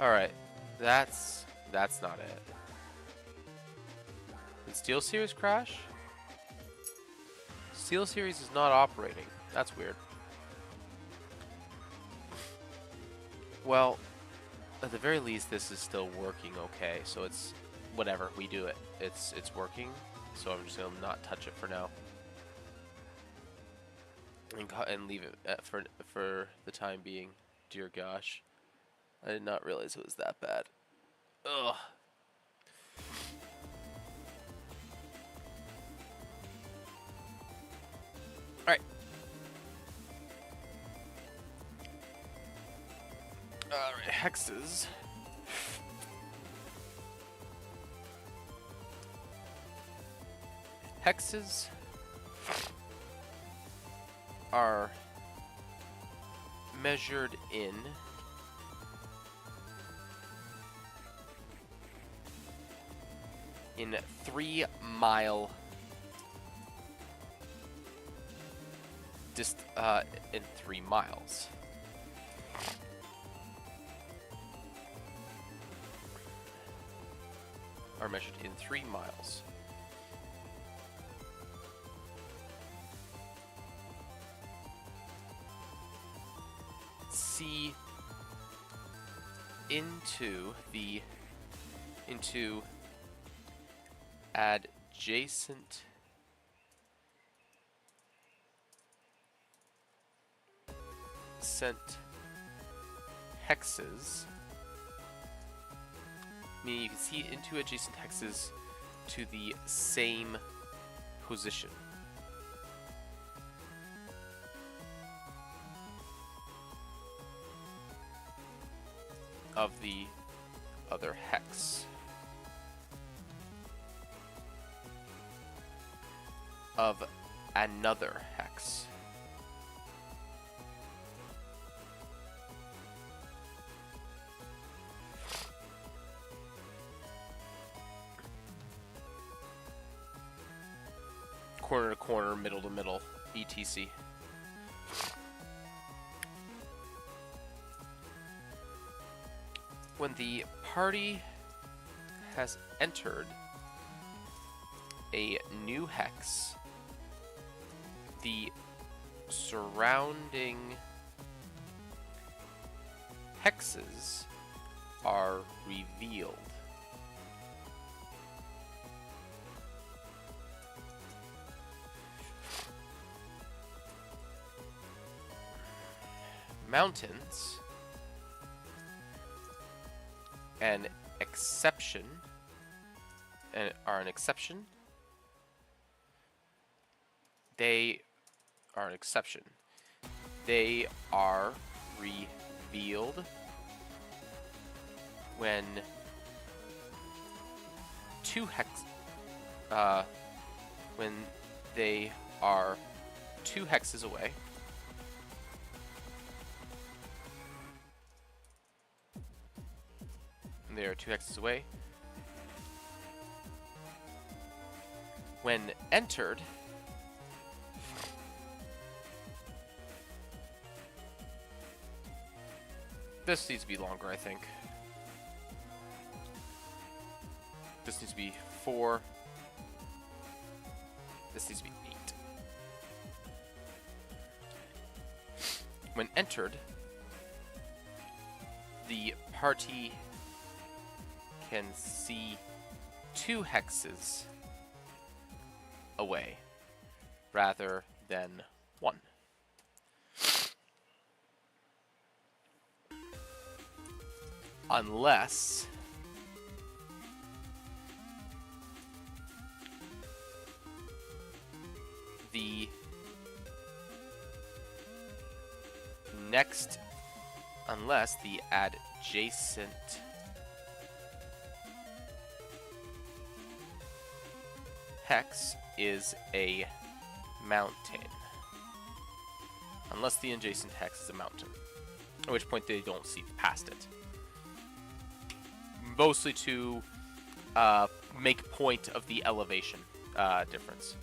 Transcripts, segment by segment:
Alright, that's not it. Did SteelSeries crash? SteelSeries is not operating. That's weird. Well, at the very least, this is still working okay. So it's whatever, we do it. It's working. So I'm just gonna not touch it for now, and leave it for the time being. Dear gosh, I did not realize it was that bad. Ugh. Alright. Alright, hexes. Hexes are measured in in 3 mile in 3 miles. Are measured in 3 miles. See into adjacent hexes, meaning you can see into adjacent hexes to the same position. Of the other hex. Of another hex. Corner to corner, middle to middle, etc. When the party has entered a new hex, the surrounding hexes are revealed. Mountains, an exception, are an exception. They are an exception. They are revealed when when they are 2 hexes away. They are 2 hexes away. When entered, this needs to be longer, I think. This needs to be 4. This needs to be 8. When entered, the party can see 2 hexes away rather than 1. Unless the adjacent hex is a mountain. Unless the adjacent hex is a mountain, at which point they don't see past it. Mostly to make point of the elevation difference.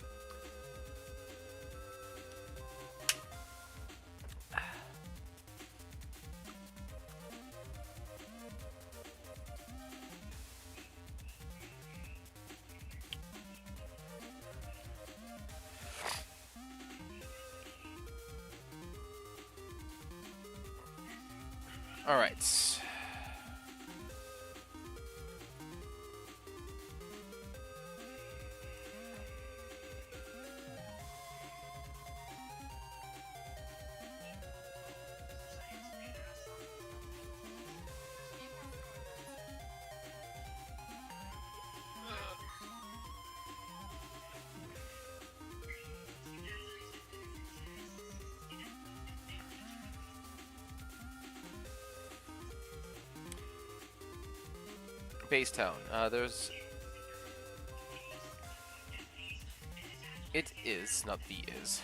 All right. Base Town. It is, not the is.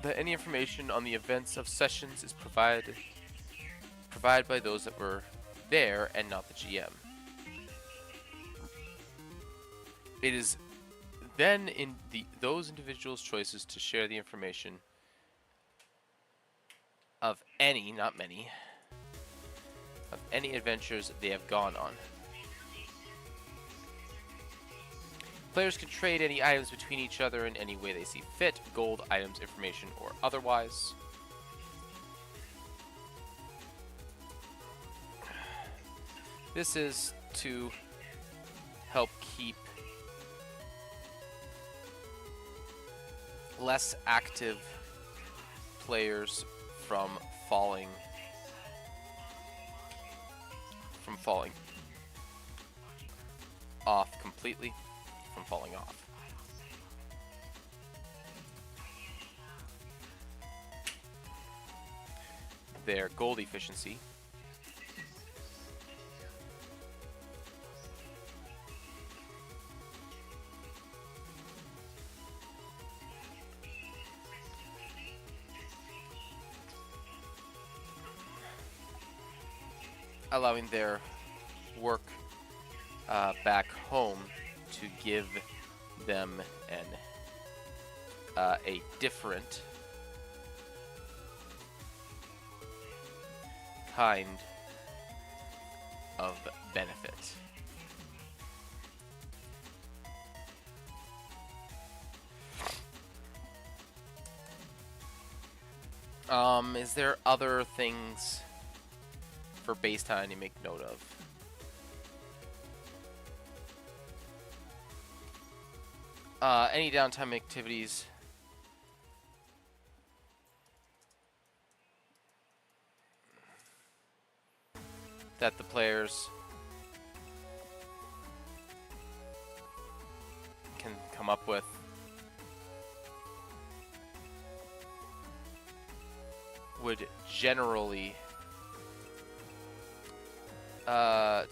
That any information on the events of sessions is provided by those that were there and not the GM. It is then in those individuals' choices to share the information of any, not many, of any adventures they have gone on. Players can trade any items between each other in any way they see fit, gold, items, information, or otherwise. This is to help keep less active players from falling off completely, from falling off. Their gold efficiency allowing their work back home to give them a different kind of benefit. Is there other things for base time to make note of? Any downtime activities that the players can come up with. Would generally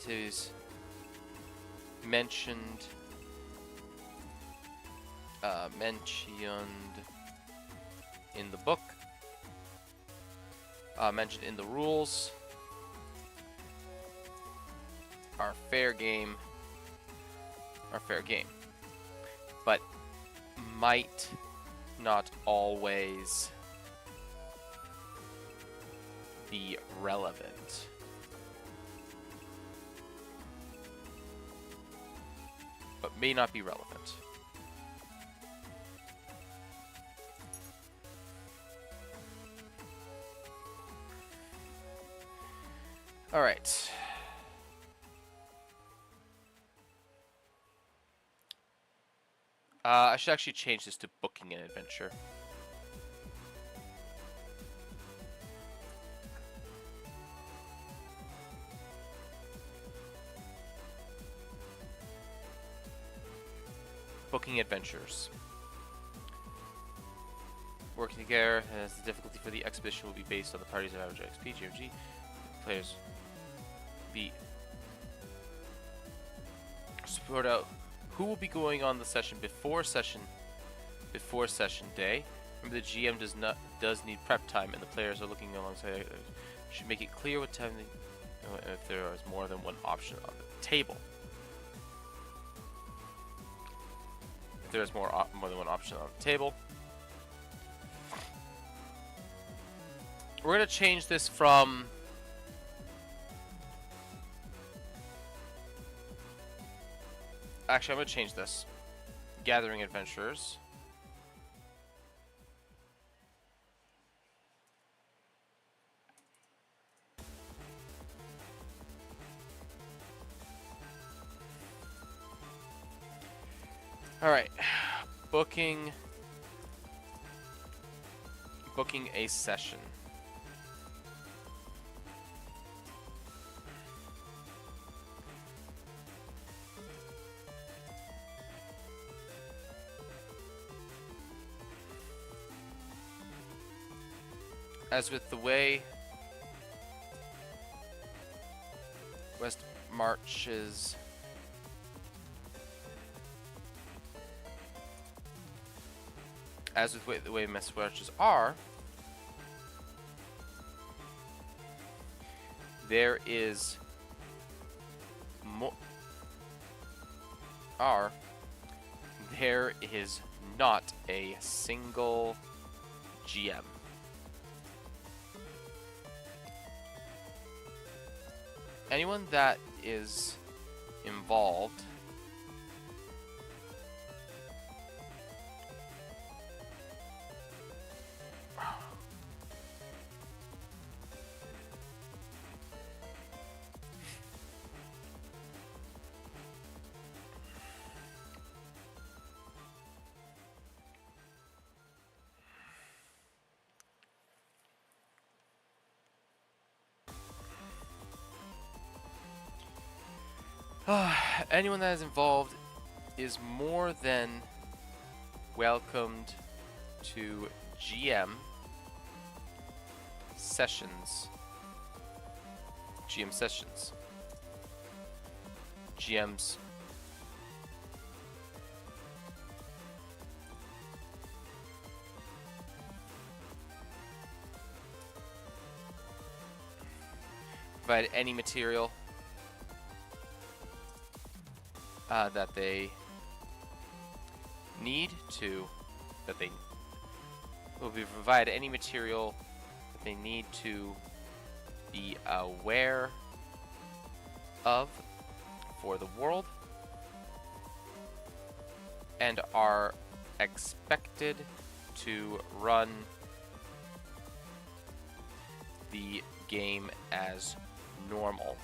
is mentioned in the book, mentioned in the rules, are fair game, but might not always be relevant. But may not be relevant. All right. I should actually change this to booking an adventure. Booking adventures. Working together as the difficulty for the expedition will be based on the party's average XP, GMG. Players be spread out. Who will be going on the session before session day? Remember, the GM does need prep time, and the players are looking alongside. Should make it clear what time if there is more than one option on the table. If there is more than one option on the table, we're gonna change this from. Actually, I'm going to change this. Gathering adventurers. All right, booking a session. As with the way West marches, the way West marches are, there is there is not a single GM. Anyone that is involved anyone that is involved is more than welcomed to GM sessions. GMs provide any material that they need to, will be provide any material that they need to be aware of for the world, and are expected to run the game as normal.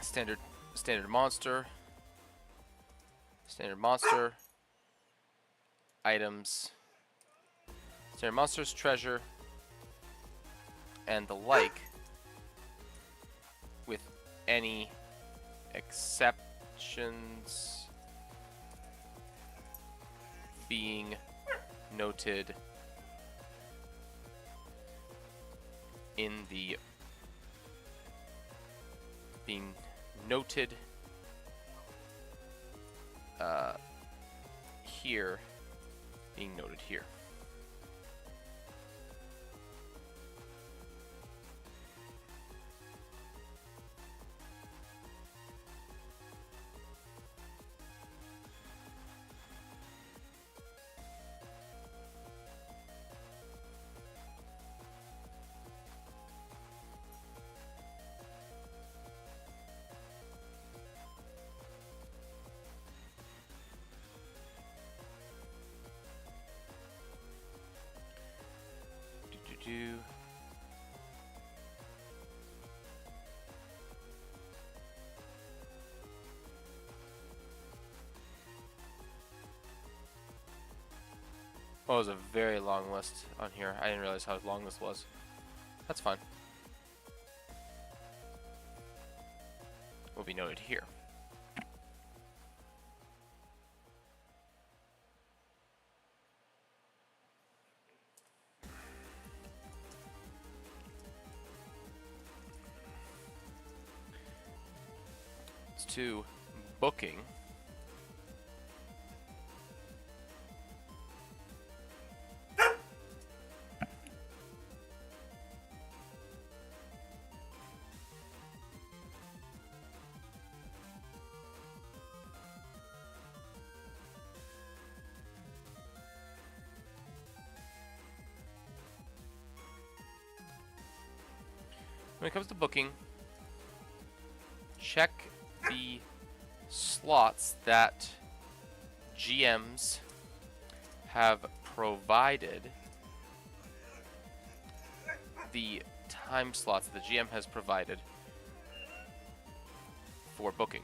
Standard monster items, standard monsters, treasure, and the like, with any exceptions being noted in the here, being noted here. Oh, it was a very long list on here. I didn't realize how long this was. That's fine. Will be noted here. It's to booking. When it comes to booking, check the slots that GMs have provided the time slots that the GM has provided for booking.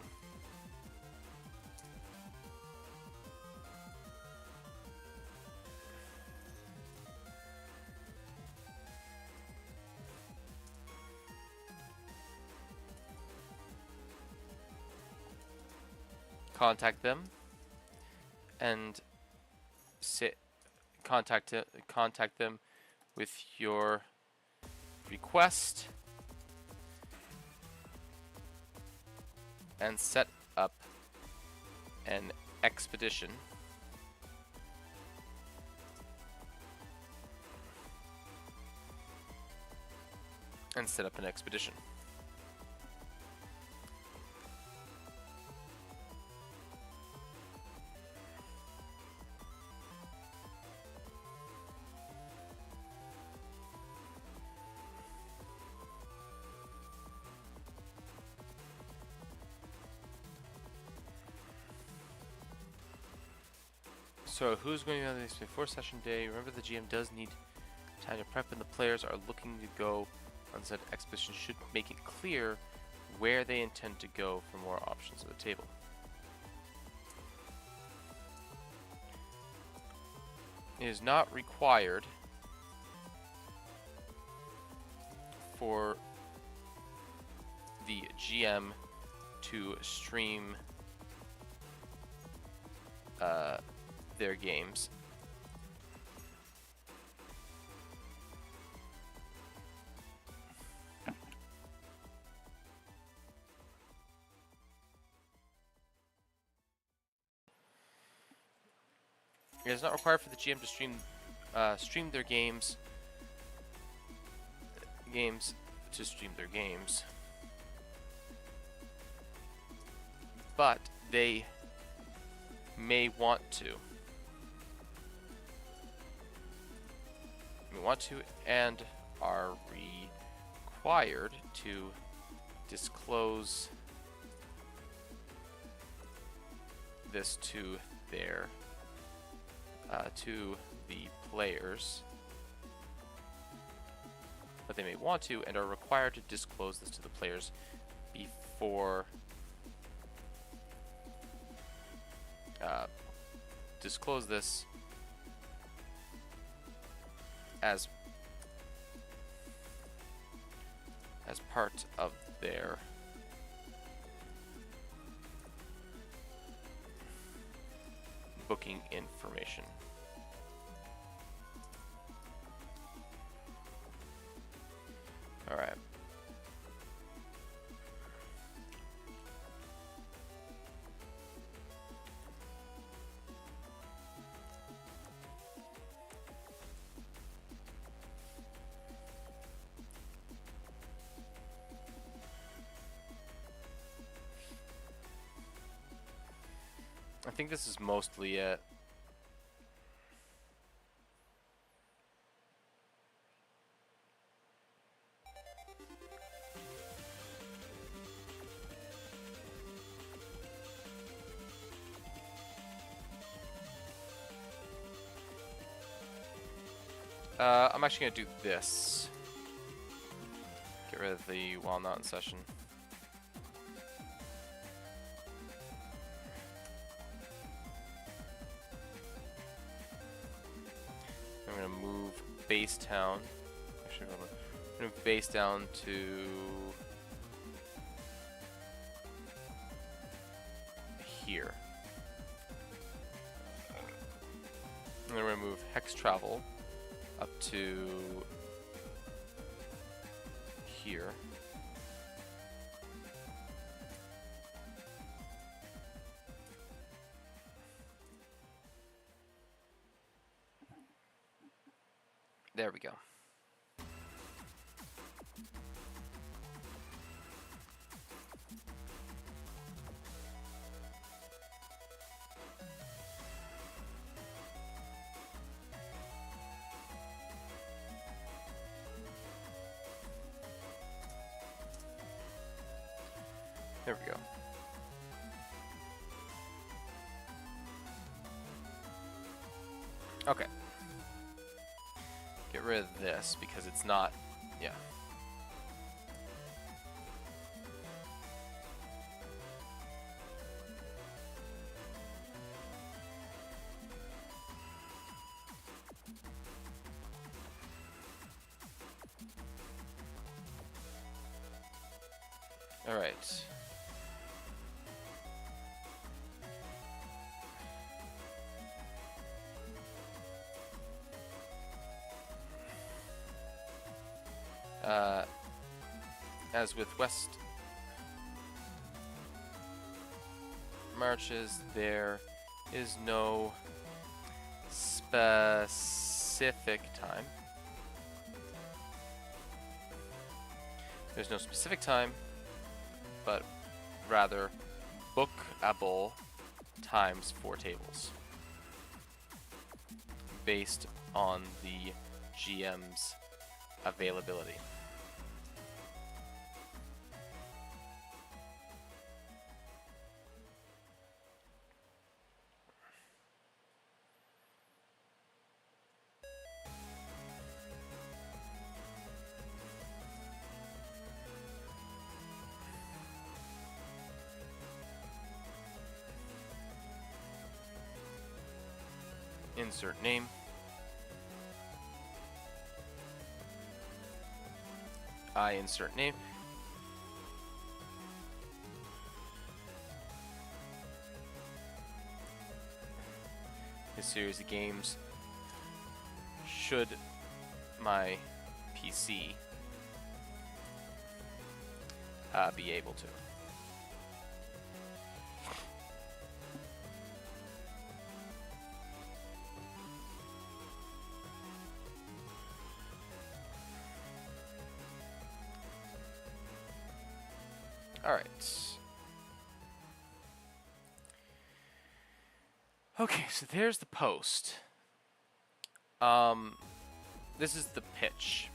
Contact them and contact them with your request and set up an expedition. So who's going to be on this before session day? Remember, the GM does need time to prep, and the players are looking to go on said expedition should make it clear where they intend to go for more options at the table. It is not required for the GM to stream their games. It is not required for the GM to stream their games. But they may want to. And are required to disclose this to their to the players, but they may want to and are required to disclose this to the players before disclose this as part of their booking information. All right. I think this is mostly it. I'm actually going to do this. Get rid of the while not in session. I'm going to move base town. Actually, I'm going to move base down to here. And then we're going to move hex travel up to here. There we go. There we go. Okay. Get rid of this because it's not Yeah. All right. As with West marches, there is no specific time. There's no specific time, but rather bookable times for tables based on the GM's availability. Insert name. I insert name. This series of games should my PC be able to. All right. Okay, so there's the post. This is the pitch.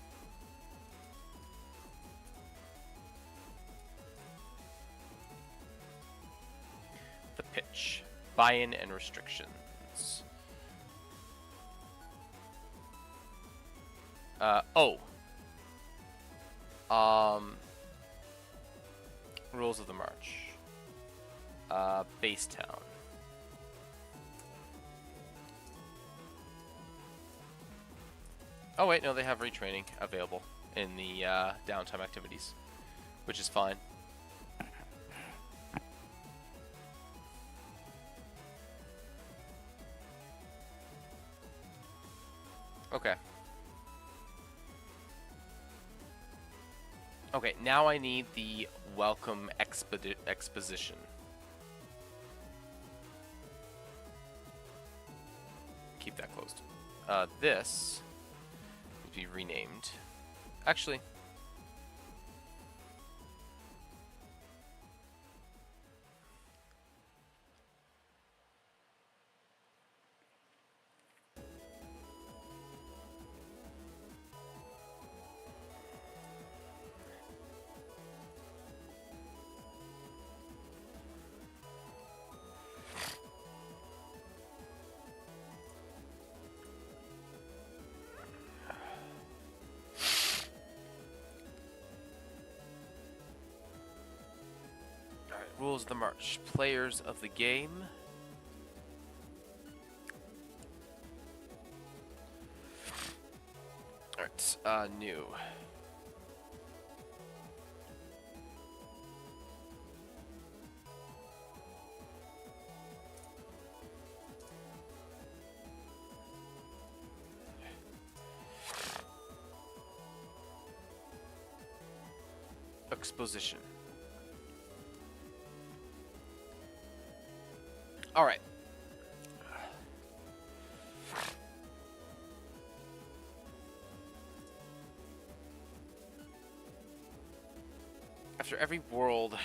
The pitch. Buy-in and restrictions. Rules of the march. Base town. Oh wait, no, they have retraining available in the downtime activities, which is fine. Okay. Okay, now I need the welcome exposition. Keep that closed. This would be renamed. Actually, rules of the march. Players of the game. Alright, new. Exposition. All right. After every world,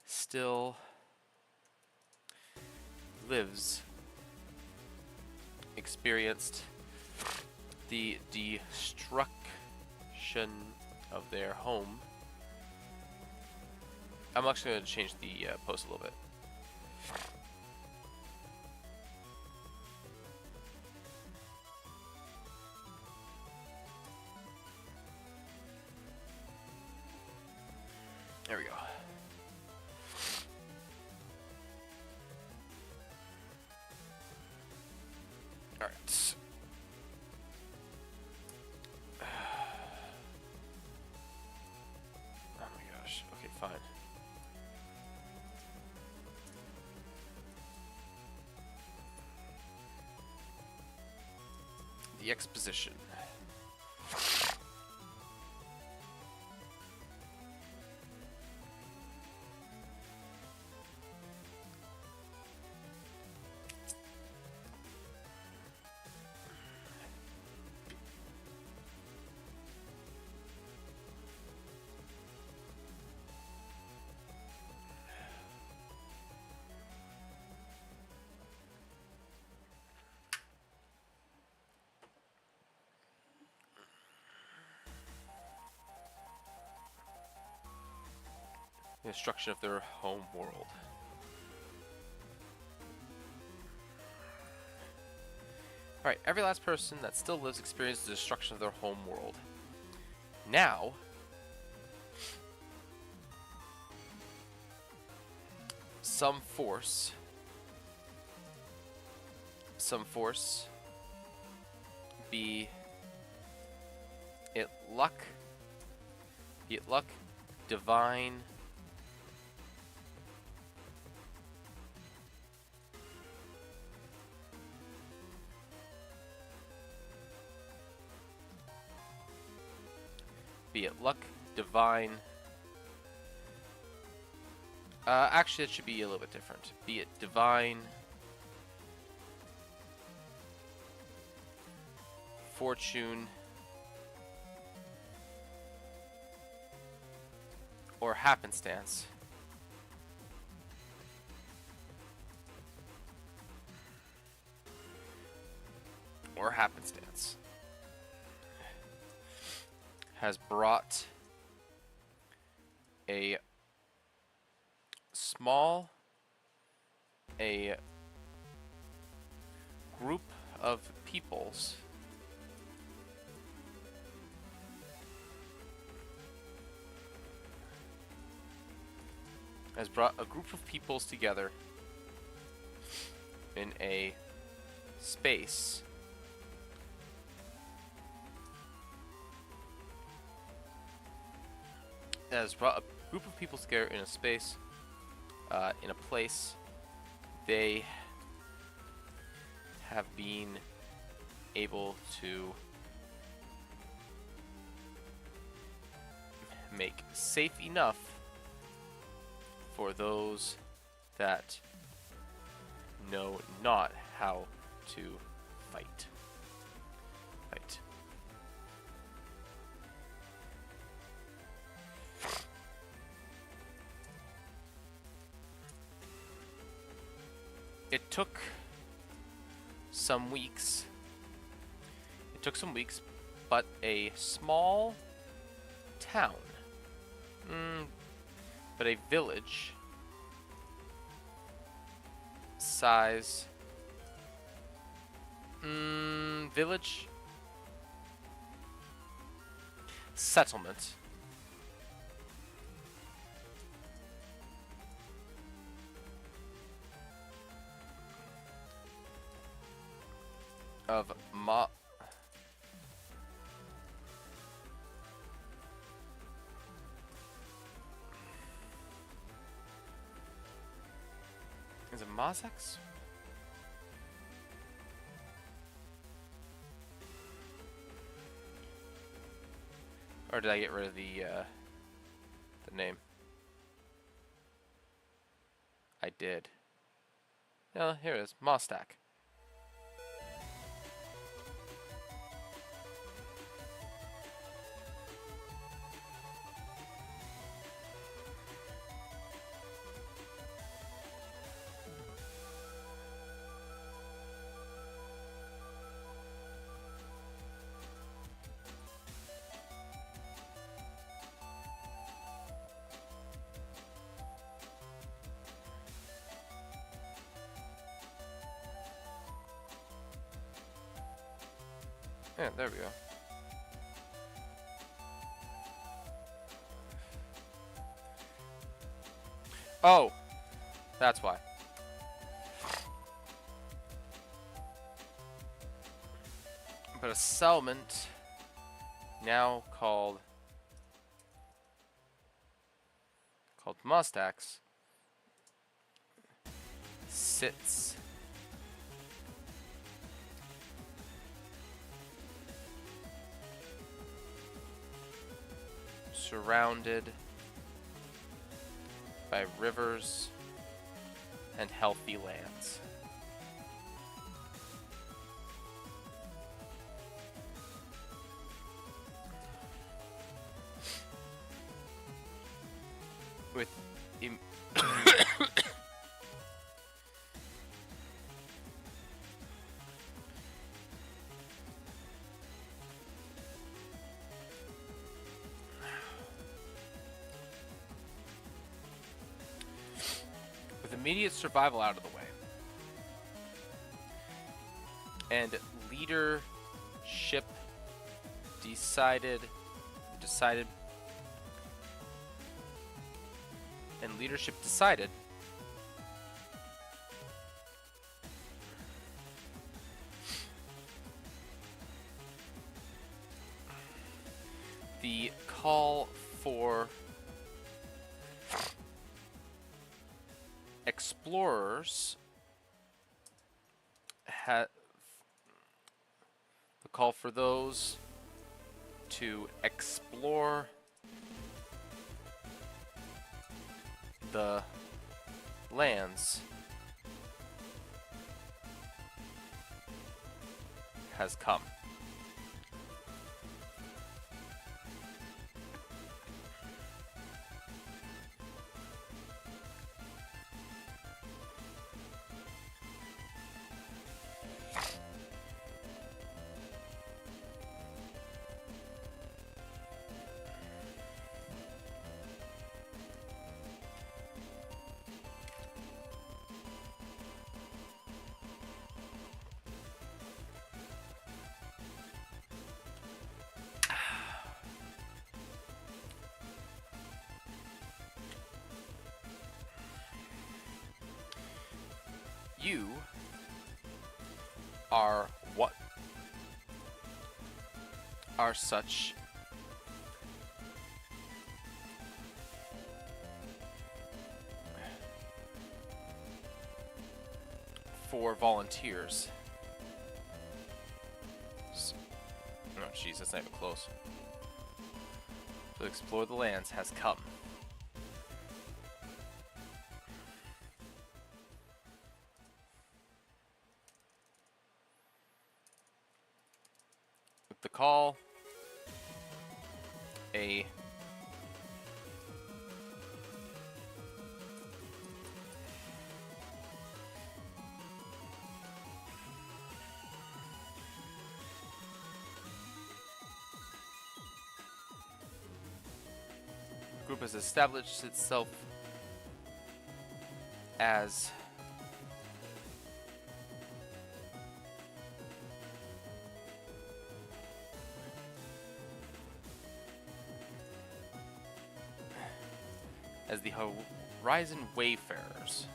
still lives, experienced the destruction of their home. I'm actually going to change the post a little bit. There we go. All right. Oh my gosh. Okay, fine. The exposition. The destruction of their home world. Alright, every last person that still lives experiences the destruction of their home world. Now, some force, be it luck, divine, be it luck, divine. Actually, it should be a little bit different. Be it divine, fortune, or happenstance. Or happenstance. Has brought a group of peoples together in a space in a place they have been able to make safe enough for those that know not how to fight. It took some weeks. But a small town, but a village size, village settlement of Is it Mozex? Or did I get rid of the name? I did. No, here it is. Mostak. Yeah, there we go. Oh, that's why. But a settlement now called Mustax sits surrounded by rivers and healthy lands. With with immediate survival out of the way and leadership decided the call for explorers the call for those to explore the lands has come. You are what are such for volunteers. Oh jeez, that's not even close. To explore the lands has come. The call, a group has established itself as the Horizon Wayfarers.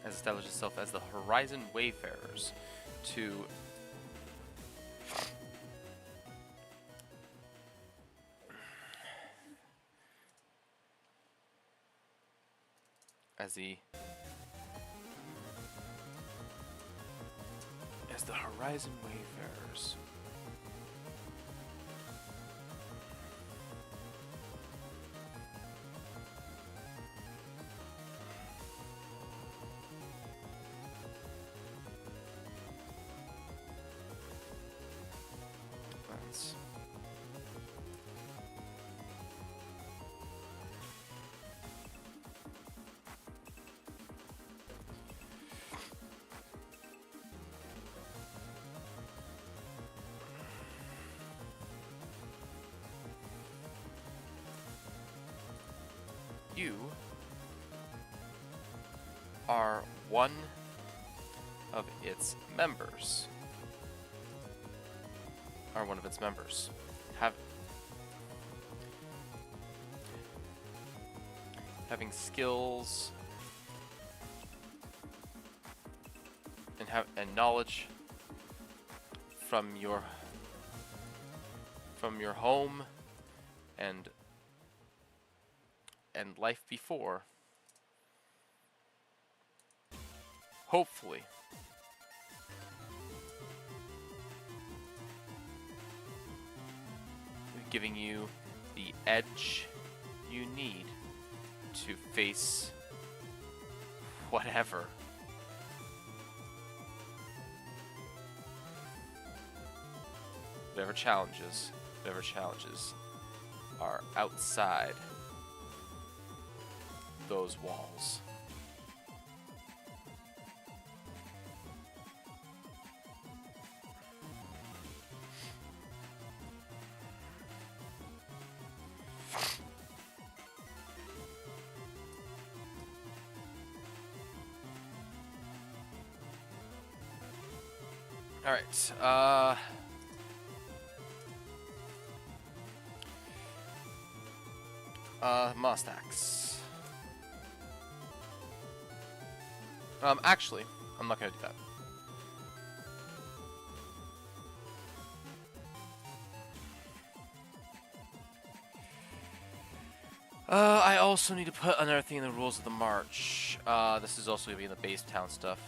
Has established itself as the Horizon Wayfarers to as the Horizon Wayfarers. You are one of its members. are one of its members. Having skills and knowledge from your home and life before, hopefully giving you the edge you need to face whatever challenges are outside those walls. All right. Mustax. Actually, I'm not gonna do that. I also need to put another thing in the rules of the march. This is also gonna be in the base town stuff.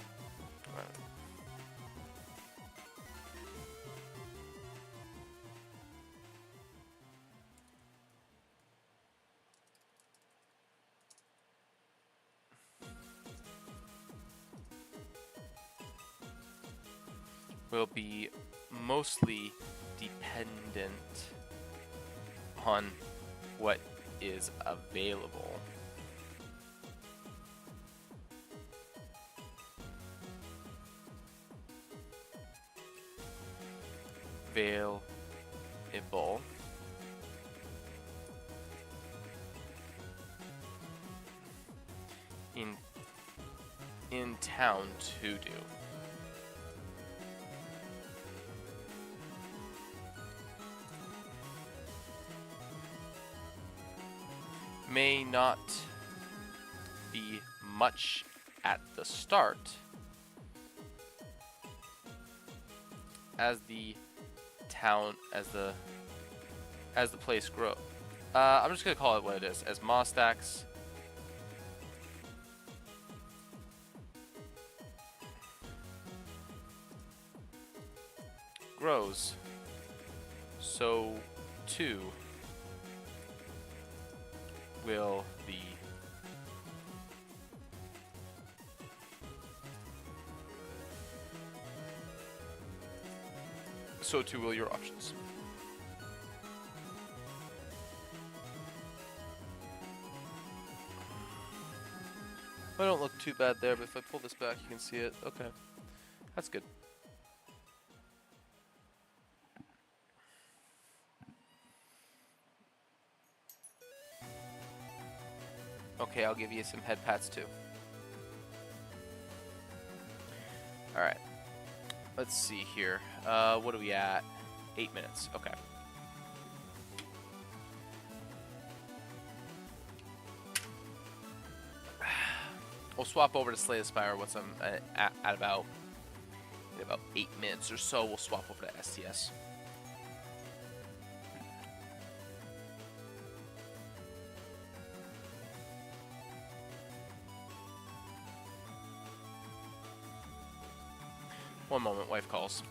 Will be mostly dependent on what is available. Available. In town to do. May not be much at the start as the town as the place grows. I'm just gonna call it what it is. As Mustax grows, so too will the your options. I don't look too bad there, but if I pull this back, you can see it. Okay, that's good. Okay, I'll give you some head pats too. Alright. Let's see here. What are we at? 8 minutes. Okay. We'll swap over to Slay the Spire once I'm at about 8 minutes or so. We'll swap over to STS. One moment, wife calls.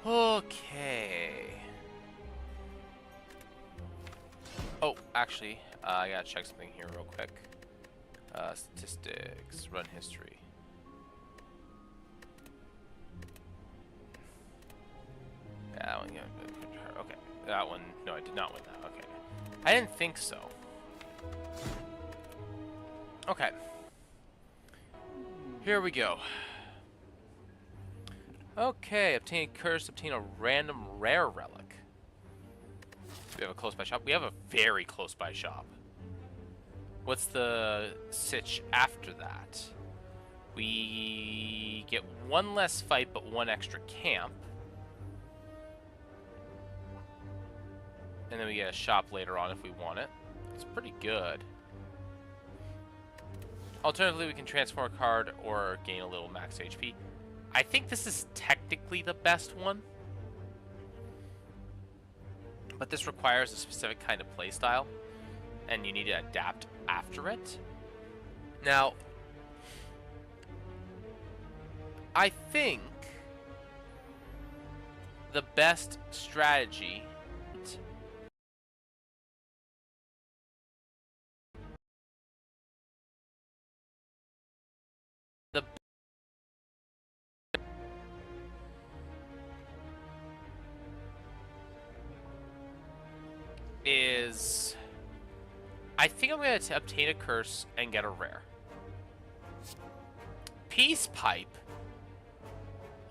Okay. Oh, actually, I gotta check something here real quick. Statistics, run history. Yeah, that one, yeah, okay. That one, no, I did not win that. Okay. I didn't think so. Okay. Here we go. Okay, obtain a curse, obtain a random rare relic. We have a close by shop. We have a very close by shop. What's the sitch after that? We get one less fight, but one extra camp. And then we get a shop later on if we want it. It's pretty good. Alternatively, we can transform a card or gain a little max HP. I think this is technically the best one. But this requires a specific kind of playstyle, and you need to adapt after it. Now, I think the best strategy is, I think I'm going to obtain a curse and get a rare. Peace Pipe?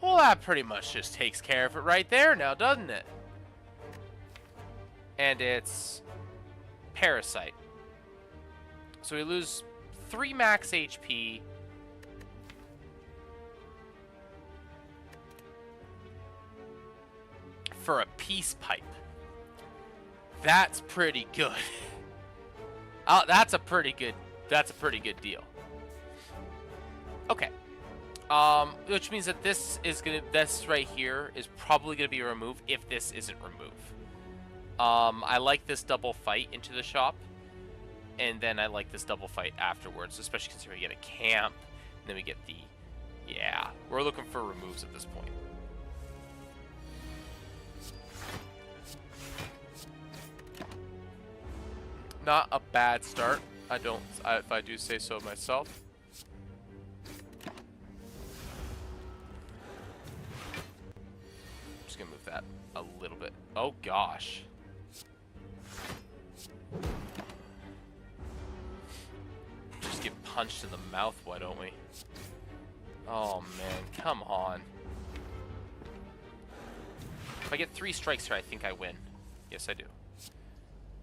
Well, that pretty much just takes care of it right there now, doesn't it? And it's Parasite. So we lose 3 max HP. For a Peace Pipe. That's pretty good. That's a pretty good deal. Okay. Which means that this right here is probably gonna be a remove if this isn't remove. I like this double fight into the shop, and then I like this double fight afterwards, especially considering we get a camp, and then we get the, yeah, we're looking for removes at this point. Not a bad start. If I do say so myself. Just gonna move that a little bit. Oh gosh. Just get punched in the mouth, why don't we? Oh man, come on. If I get 3 strikes here, I think I win. Yes, I do.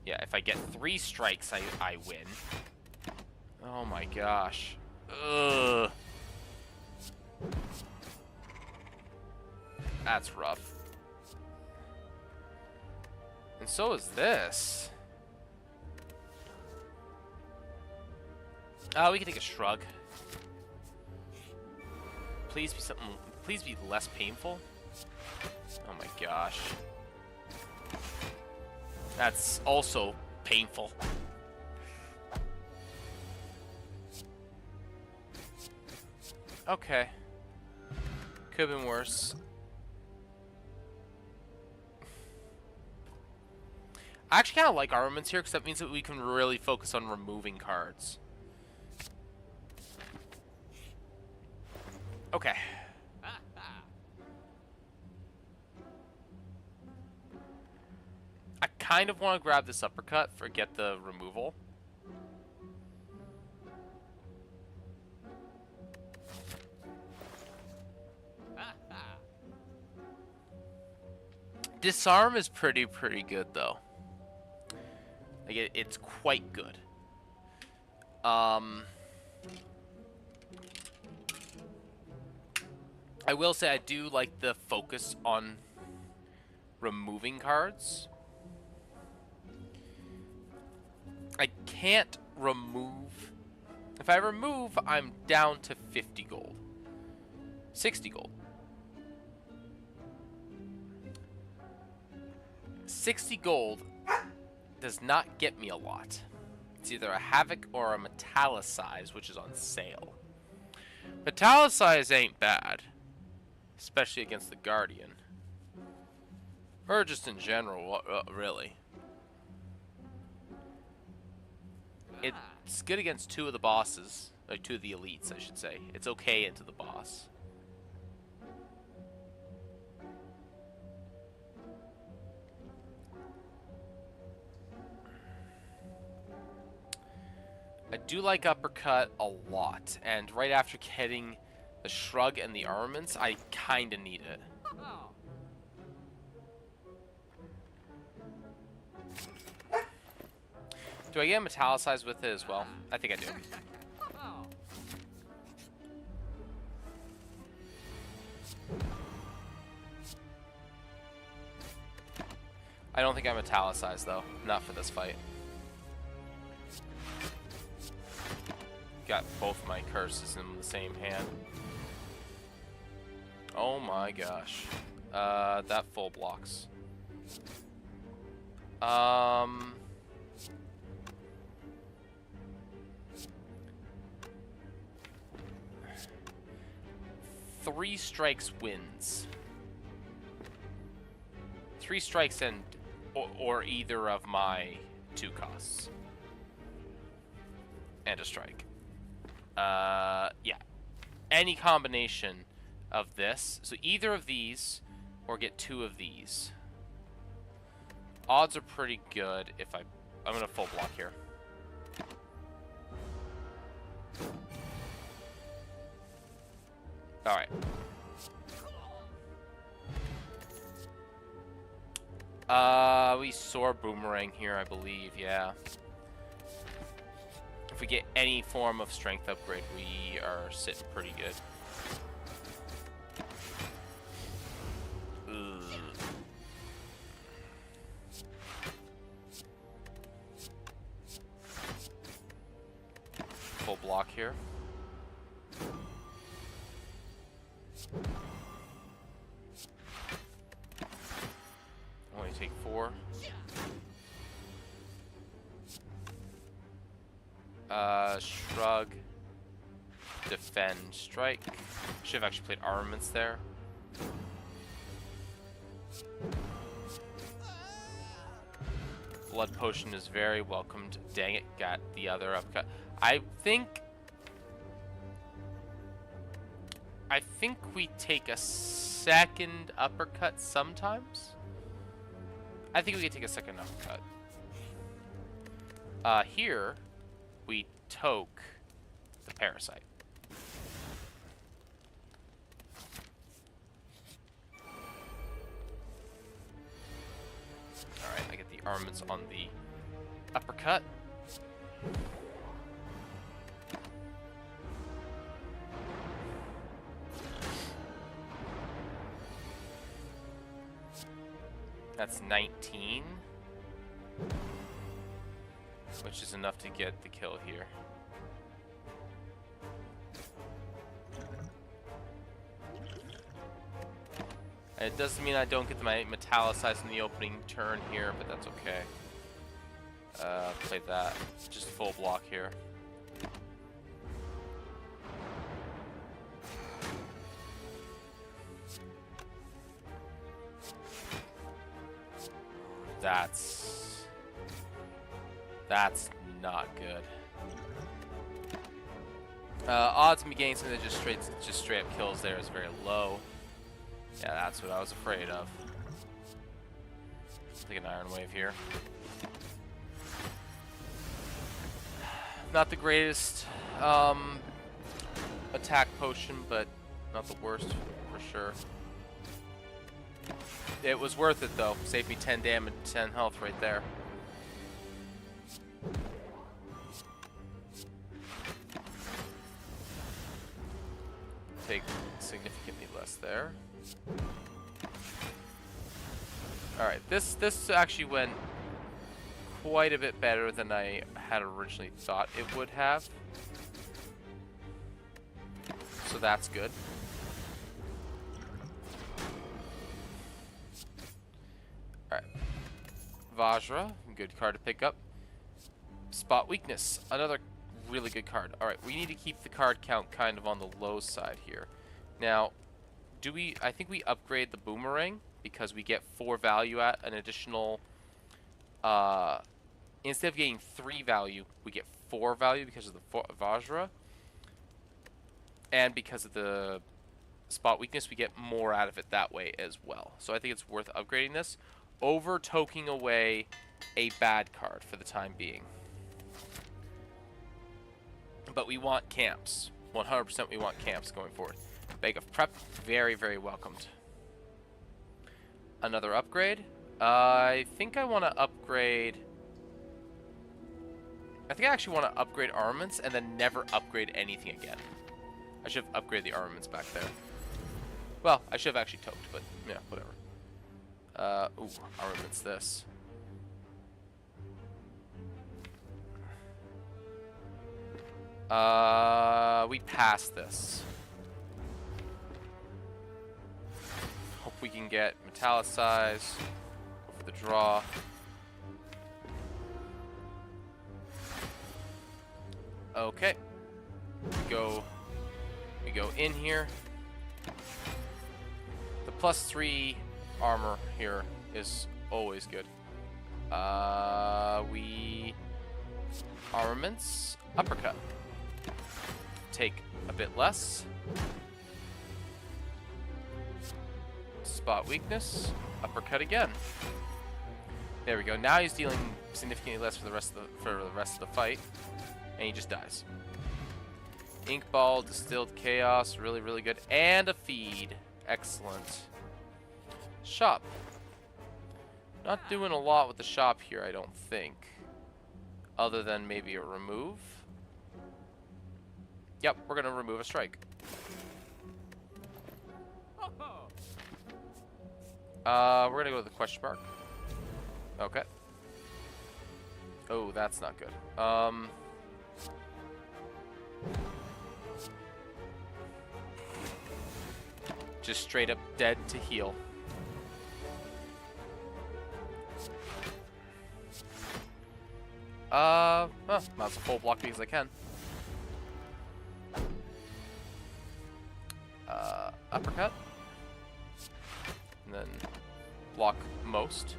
Yeah, if I get 3 strikes, I win. Oh my gosh. Ugh. That's rough. And so is this. We can take a shrug. Please be something. Please be less painful. Oh my gosh. That's also painful. Okay. Could have been worse. I actually kind of like armaments here because that means that we can really focus on removing cards. Okay. I kind of want to grab this uppercut, forget the removal. Disarm is pretty good though. Like it's quite good. I will say I do like the focus on removing cards. I can't remove. If I remove, I'm down to 50 gold. 60 gold. 60 gold does not get me a lot. It's either a Havoc or a Metallicize, which is on sale. Metallicize ain't bad, especially against the Guardian. Or just in general, really. It's good against two of the bosses. Like, two of the elites, I should say. It's okay into the boss. I do like uppercut a lot, and right after getting the shrug and the armaments, I kinda need it. Do I get metallicized with it as well? I think I do. I don't think I'm italicized though. Not for this fight. Got both my curses in the same hand. Oh my gosh. That full blocks. Three strikes wins. Three strikes and or either of my two costs. And a strike. Yeah. Any combination of this. So either of these or get two of these. Odds are pretty good if I'm gonna full block here. Alright. We soar boomerang here, I believe, yeah. If we get any form of strength upgrade, we are sitting pretty good. Ugh. Full block here. Only take 4. Shrug. Defend. Strike. Should have actually played armaments there. Blood potion is very welcomed. Dang it, got the other upcut. I think we take a second uppercut sometimes. I think we can take a second uppercut. Here, we toke the parasite. Alright, I get the armaments on the uppercut. That's 19, which is enough to get the kill here. And it doesn't mean I don't get my metallicize in the opening turn here, but that's okay. Play that. Just full block here. That's not good. Odds of me getting something that just straight up kills there is very low. Yeah, that's what I was afraid of. Take an Iron Wave here. Not the greatest attack potion, but not the worst for sure. It was worth it though. Saved me 10 damage, 10 health right there. Take significantly less there. Alright, this actually went quite a bit better than I had originally thought it would have. So that's good. Alright. Vajra, good card to pick up. Spot Weakness, another really good card. Alright, we need to keep the card count kind of on the low side here. Now, I think we upgrade the boomerang because we get 4 value at an additional. Instead of getting 3 value, we get 4 value because of the Vajra. And because of the spot weakness, we get more out of it that way as well. So I think it's worth upgrading this over toking away a bad card for the time being. But we want camps. 100% we want camps going forward. Bag of Prep, very, very welcomed. Another upgrade. I think I want to upgrade... I think I actually want to upgrade armaments and then never upgrade anything again. I should have upgraded the armaments back there. Well, I should have actually toked, but yeah, whatever. Ooh, armaments this. We passed this. Hope we can get metallicize. Go for the draw. Okay. We go in here. The +3 armor here is always good. We armaments uppercut. Take a bit less. Spot weakness. Uppercut again. There we go. Now he's dealing significantly less for the rest of the fight, and he just dies. Ink ball, distilled chaos, really, really good, and a feed. Excellent. Shop. Not doing a lot with the shop here, I don't think, other than maybe a remove. Yep, we're gonna remove a strike. We're gonna go to the question mark. Okay. Oh, that's not good. Just straight up dead to heal. Might as well full block because I can. Uppercut. And then block most.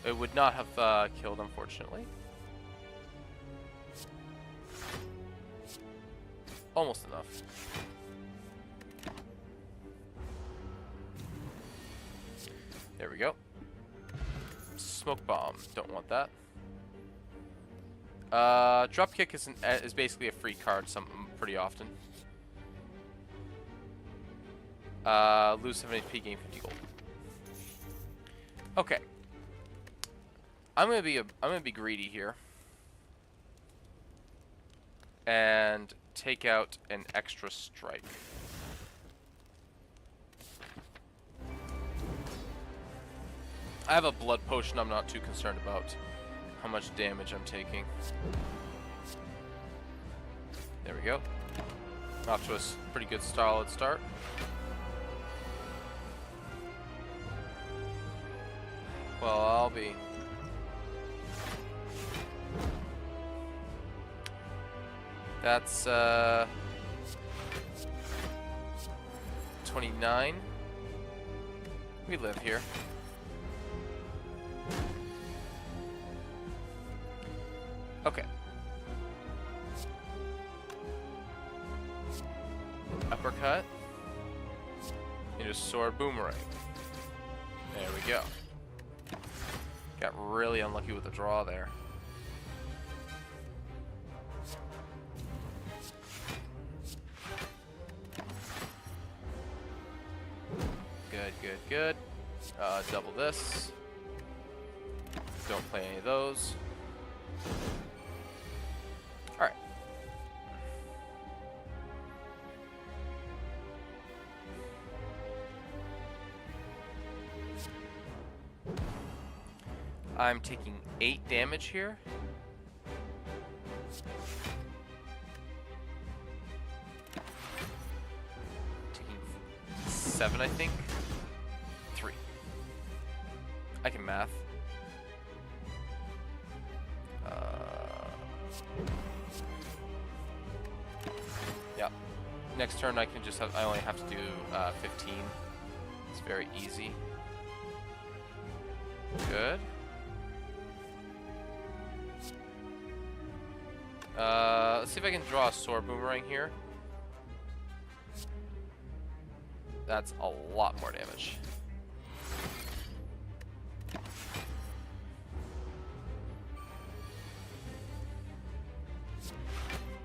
It would not have killed, unfortunately. Almost enough. There we go. Smoke bomb. Don't want that. Dropkick is basically a free card pretty often. Lose 7 HP, gain 50 gold. Okay. I'm gonna be greedy here. And take out an extra strike. I have a blood potion. I'm not too concerned about how much damage I'm taking. There we go. Off to a pretty good solid start. Well, I'll be. That's 29. We live here. Okay. Uppercut. Into sword boomerang. There we go. Got really unlucky with the draw there. Good, good, good. Double this. Don't play any of those. Alright. I'm taking 8 damage here. Taking 7, I think. 3. I can math. Yeah. Next turn I can just have, I only have to do 15. It's very easy. Let's see if I can draw a sword boomerang here. That's a lot more damage.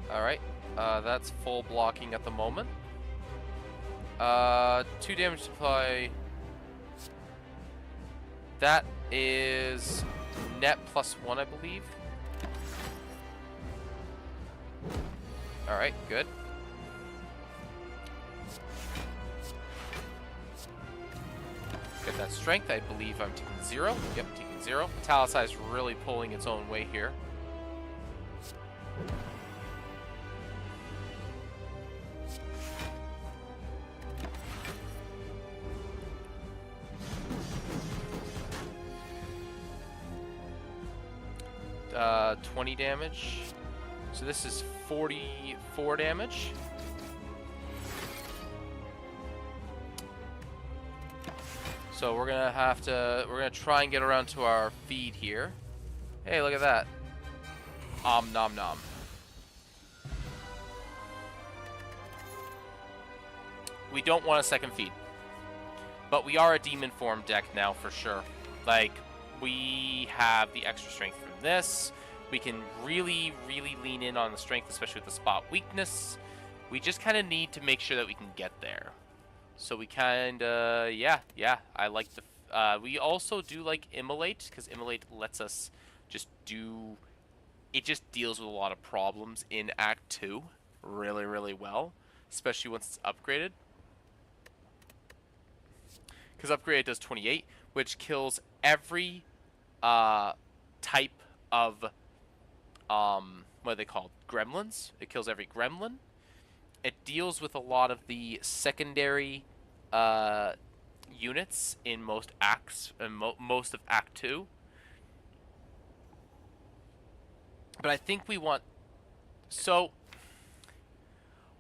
Alright, that's full blocking at the moment. 2 damage supply. That is net +1, I believe. Alright, good. Get that strength. I believe I'm taking 0. Yep, taking 0. Italicize really pulling its own way here. Uh, 20 damage. So this is 44 damage. So we're gonna try and get around to our feed here. Hey, look at that. Nom nom. We don't want a second feed. But we are a demon form deck now for sure. Like, we have the extra strength from this. We can really, really lean in on the strength, especially with the spot weakness. We just kind of need to make sure that we can get there. So we kind of, yeah, I like the, we also do like Immolate, because Immolate lets us just do, it just deals with a lot of problems in Act 2 really, really well, especially once it's upgraded. Because upgrade does 28, which kills every type of, what are they called? Gremlins. It kills every gremlin. It deals with a lot of the secondary units in most acts, and most of Act 2. But I think we want... So,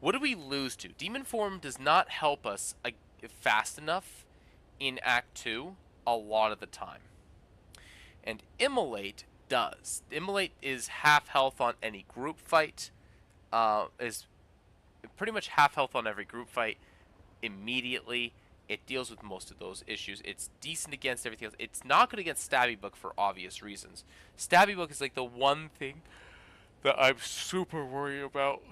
what do we lose to? Demon Form does not help us fast enough in Act 2 a lot of the time. And Immolate does. Immolate is half health on any group fight. Is pretty much half health on every group fight immediately. It deals with most of those issues. It's decent against everything else. It's not good against Stabby Book for obvious reasons. Stabby Book is like the one thing that I'm super worried about.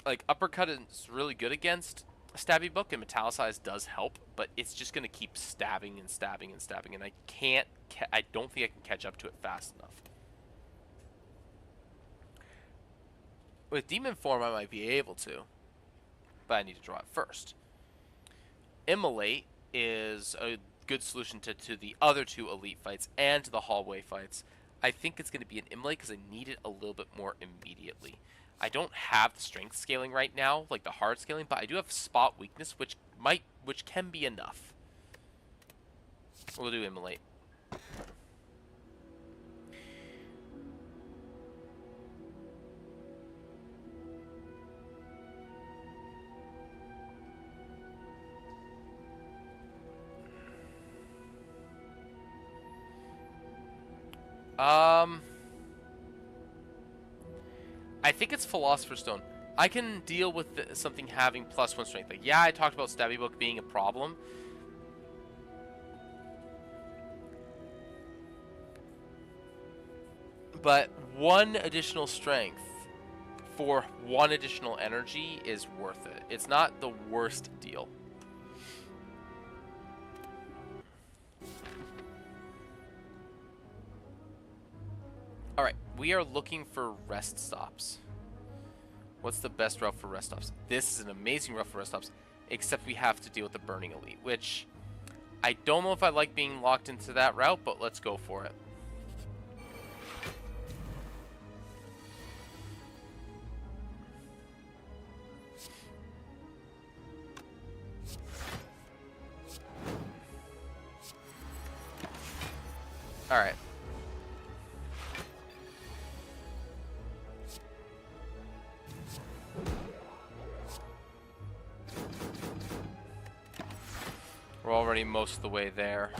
Like, Uppercut is really good against Stabby Book, and Metallicize does help, but it's just going to keep stabbing and stabbing and stabbing, and I don't think I can catch up to it fast enough. With Demon Form, I might be able to, but I need to draw it first. Immolate is a good solution to the other 2 elite fights and to the hallway fights. I think it's going to be an Immolate because I need it a little bit more immediately. I don't have the strength scaling right now, like the hard scaling, but I do have spot weakness, which can be enough. We'll do Immolate. I think it's Philosopher's Stone. I can deal with something having +1 strength. Like, yeah, I talked about Stabby Book being a problem. But 1 additional strength for 1 additional energy is worth it. It's not the worst deal. Alright, we are looking for rest stops. What's the best route for rest stops? This is an amazing route for rest stops, except we have to deal with the Burning Elite, which I don't know if I like being locked into that route, but let's go for it. Alright. We're already most of the way there.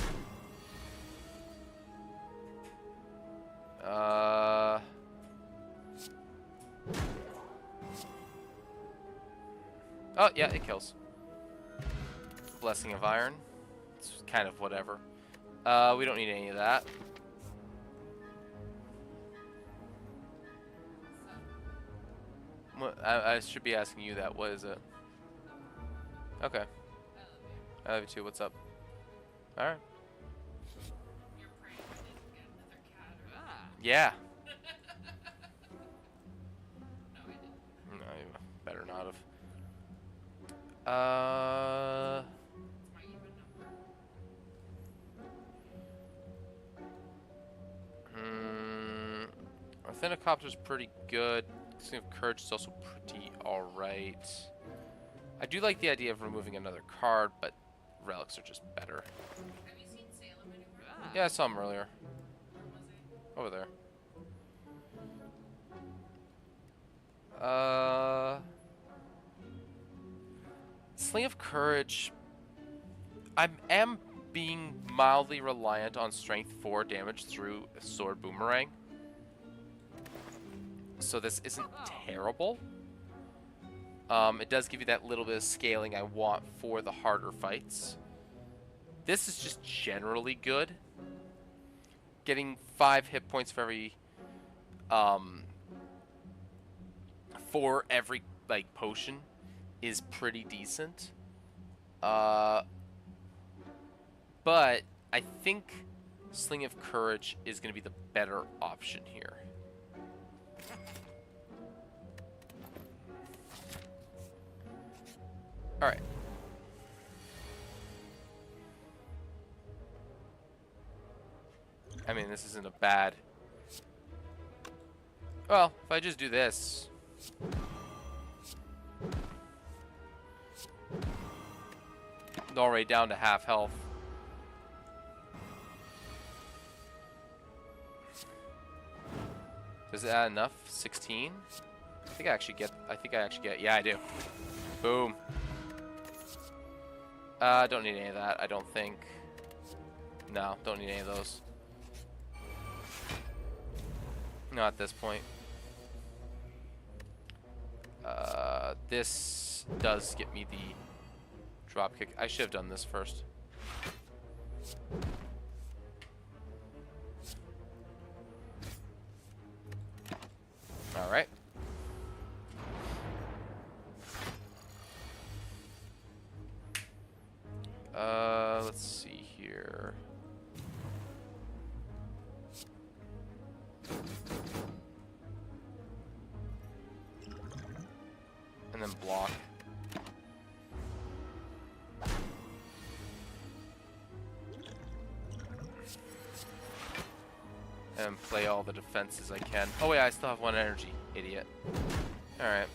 Oh, yeah, it kills. Blessing of Iron. It's kind of whatever. We don't need any of that. I should be asking you that. What is it? Okay. I love you too. What's up? Alright. Yeah. No, you better not have. Orthenocopter's pretty good. Sling of Courage is also pretty alright. I do like the idea of removing another card, but relics are just better. Have you seen Salem anywhere? Yeah, I saw him earlier. Where was he? Over there. Sling of Courage. I am being mildly reliant on Strength 4 damage through a Sword Boomerang. So this isn't terrible. It does give you that little bit of scaling I want for the harder fights. This is just generally good. Getting 5 hit points for every like potion is pretty decent. But I think Sling of Courage is going to be the better option here. Alright. I mean, this isn't a bad... Well, if I just do this... already down to half health. Does it add enough? 16? I think I actually get... Yeah, I do. Boom. Don't need any of that, I don't think. No, don't need any of those. Not at this point. This does get me the drop kick. I should have done this first. Alright. Let's see here. And then block. And play all the defenses I can. Oh wait, I still have 1 energy, idiot. Alright.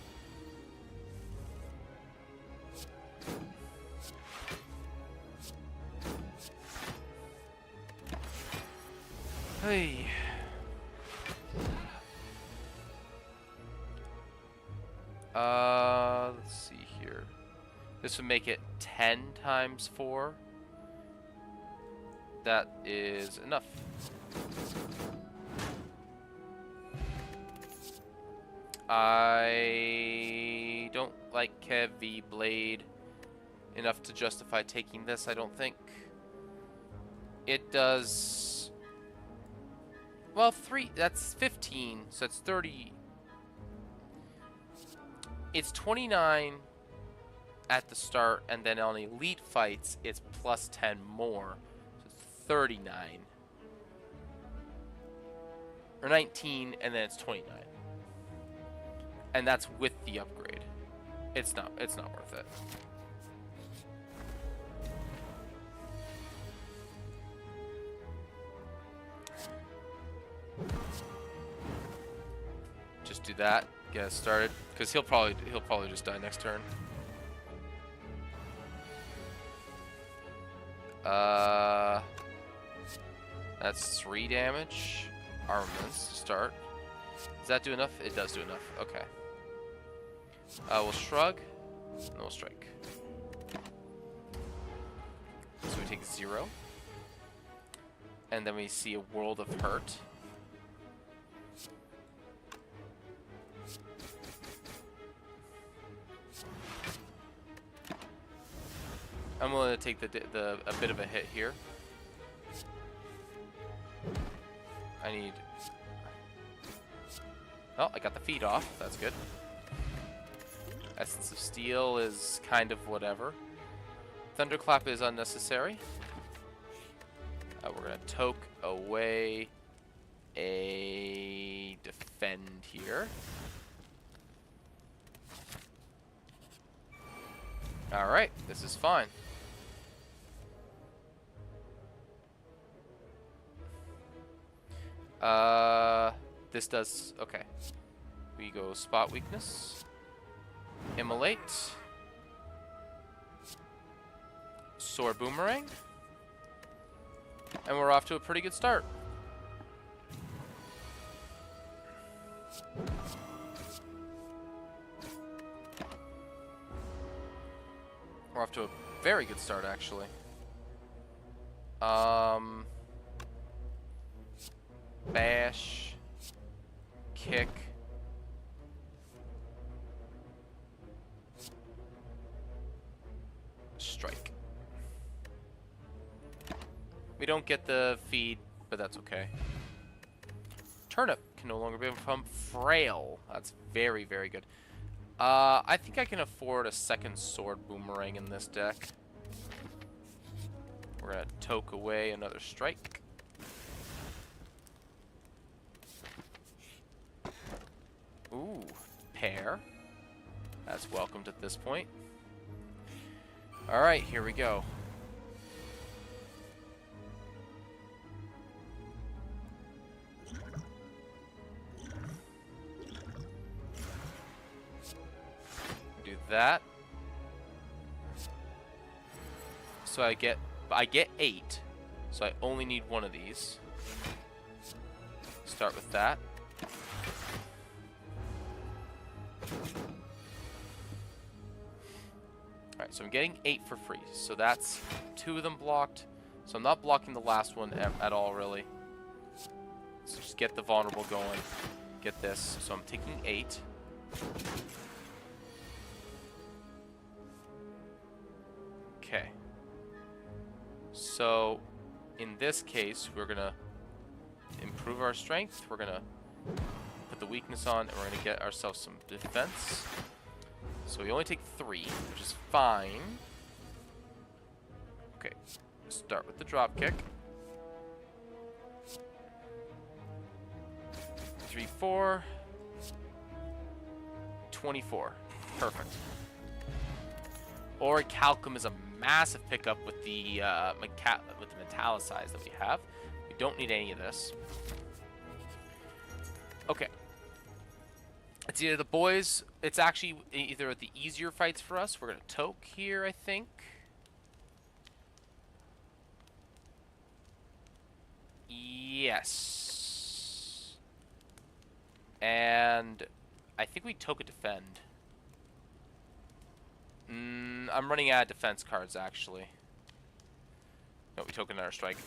Hey. Let's see here. This would make it 10 times 4. That is enough. I don't like Heavy Blade enough to justify taking this, I don't think. It does... Well, 3, that's 15, so it's 30. It's 29 at the start, and then on elite fights, it's plus 10 more. So it's 39. Or 19, and then it's 29. And that's with the upgrade. It's not worth it. Just do that, get us started, because he'll probably just die next turn. That's 3 damage. Armaments to start. Does that do enough? It does do enough. Okay. We'll shrug, and we'll strike. So we take 0. And then we see a World of Hurt. I'm willing to take a bit of a hit here. I need... Oh, I got the feed off. That's good. Essence of Steel is kind of whatever. Thunderclap is unnecessary. We're going to toke away a defend here. Alright, this is fine. This does... Okay. We go Spot Weakness. Immolate. Sword Boomerang. And we're off to a pretty good start. We're off to a very good start, actually. Bash. Kick. Strike. We don't get the feed, but that's okay. Turnip can no longer become frail. That's very, very good. I think I can afford a second Sword Boomerang in this deck. We're gonna toke away another strike. Ooh, pair. That's welcomed at this point. Alright, here we go. Do that. So I get 8. So I only need one of these. Start with that. Alright, so I'm getting 8 for free. So that's 2 of them blocked. So I'm not blocking the last one at all, really. So just get the vulnerable going. Get this. So I'm taking 8. Okay. So in this case, we're going to improve our strength. We're going to put the weakness on, and we're going to get ourselves some defense. So we only take 3, which is fine. Okay, start with the drop kick. 3, 4. 24. Perfect. Orichalcum is a massive pickup with the metallicize that we have. We don't need any of this. Okay. It's either the boys. It's actually either the easier fights for us. We're gonna toke here, I think. Yes. And I think we toke a defend. I'm running out of defense cards, actually. No, we took another strike.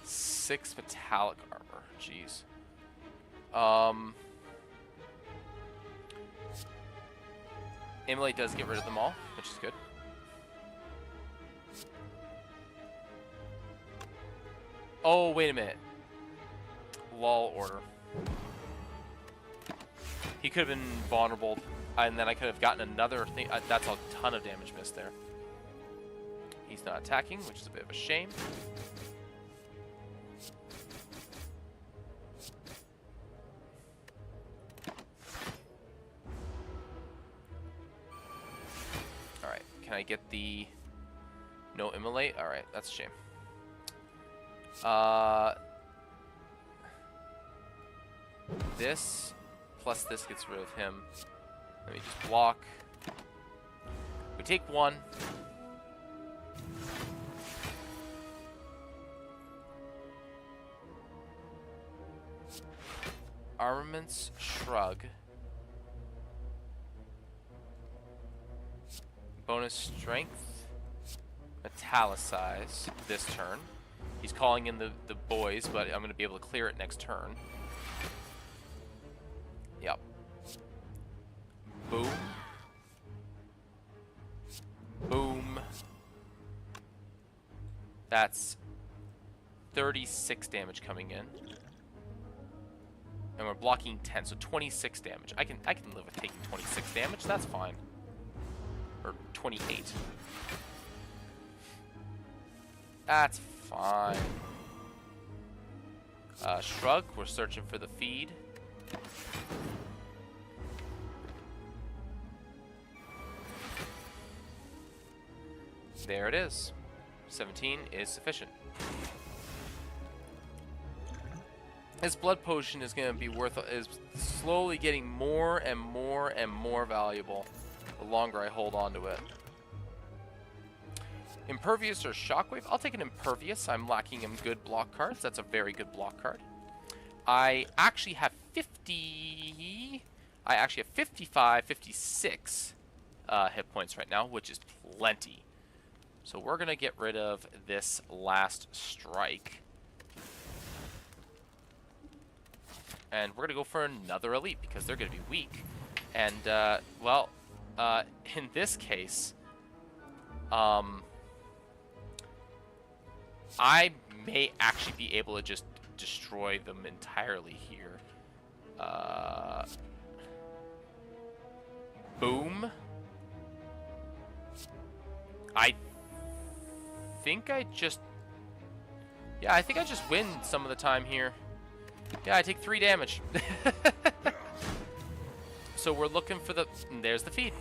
Six metallic armor. Jeez. Immolate does get rid of them all, which is good. Oh, wait a minute. Lol order. He could have been vulnerable, and then I could have gotten another thing. That's a ton of damage missed there. He's not attacking, which is a bit of a shame. Alright, can I get the... No immolate? Alright, that's a shame. This plus this gets rid of him. Let me just block. We take 1. Armaments Shrug. Bonus Strength. Metallicize this turn. He's calling in the boys, but I'm going to be able to clear it next turn. Yep. Boom. Boom. That's 36 damage coming in. And we're blocking 10, so 26 damage. I can live with taking 26 damage, that's fine. Or 28. That's fine. Shrug, we're searching for the feed. There it is. 17 is sufficient. This blood potion is going to be is slowly getting more and more and more valuable the longer I hold on to it. Impervious or Shockwave? I'll take an Impervious. I'm lacking in good block cards. That's a very good block card. I actually have 55, 56 hit points right now, which is plenty. So we're going to get rid of this last strike. And we're going to go for another elite because they're going to be weak. And, well, in this case, I may actually be able to just destroy them entirely here. Boom. I think I just win some of the time here. Yeah, I take 3 damage. So we're looking for the... There's the feed.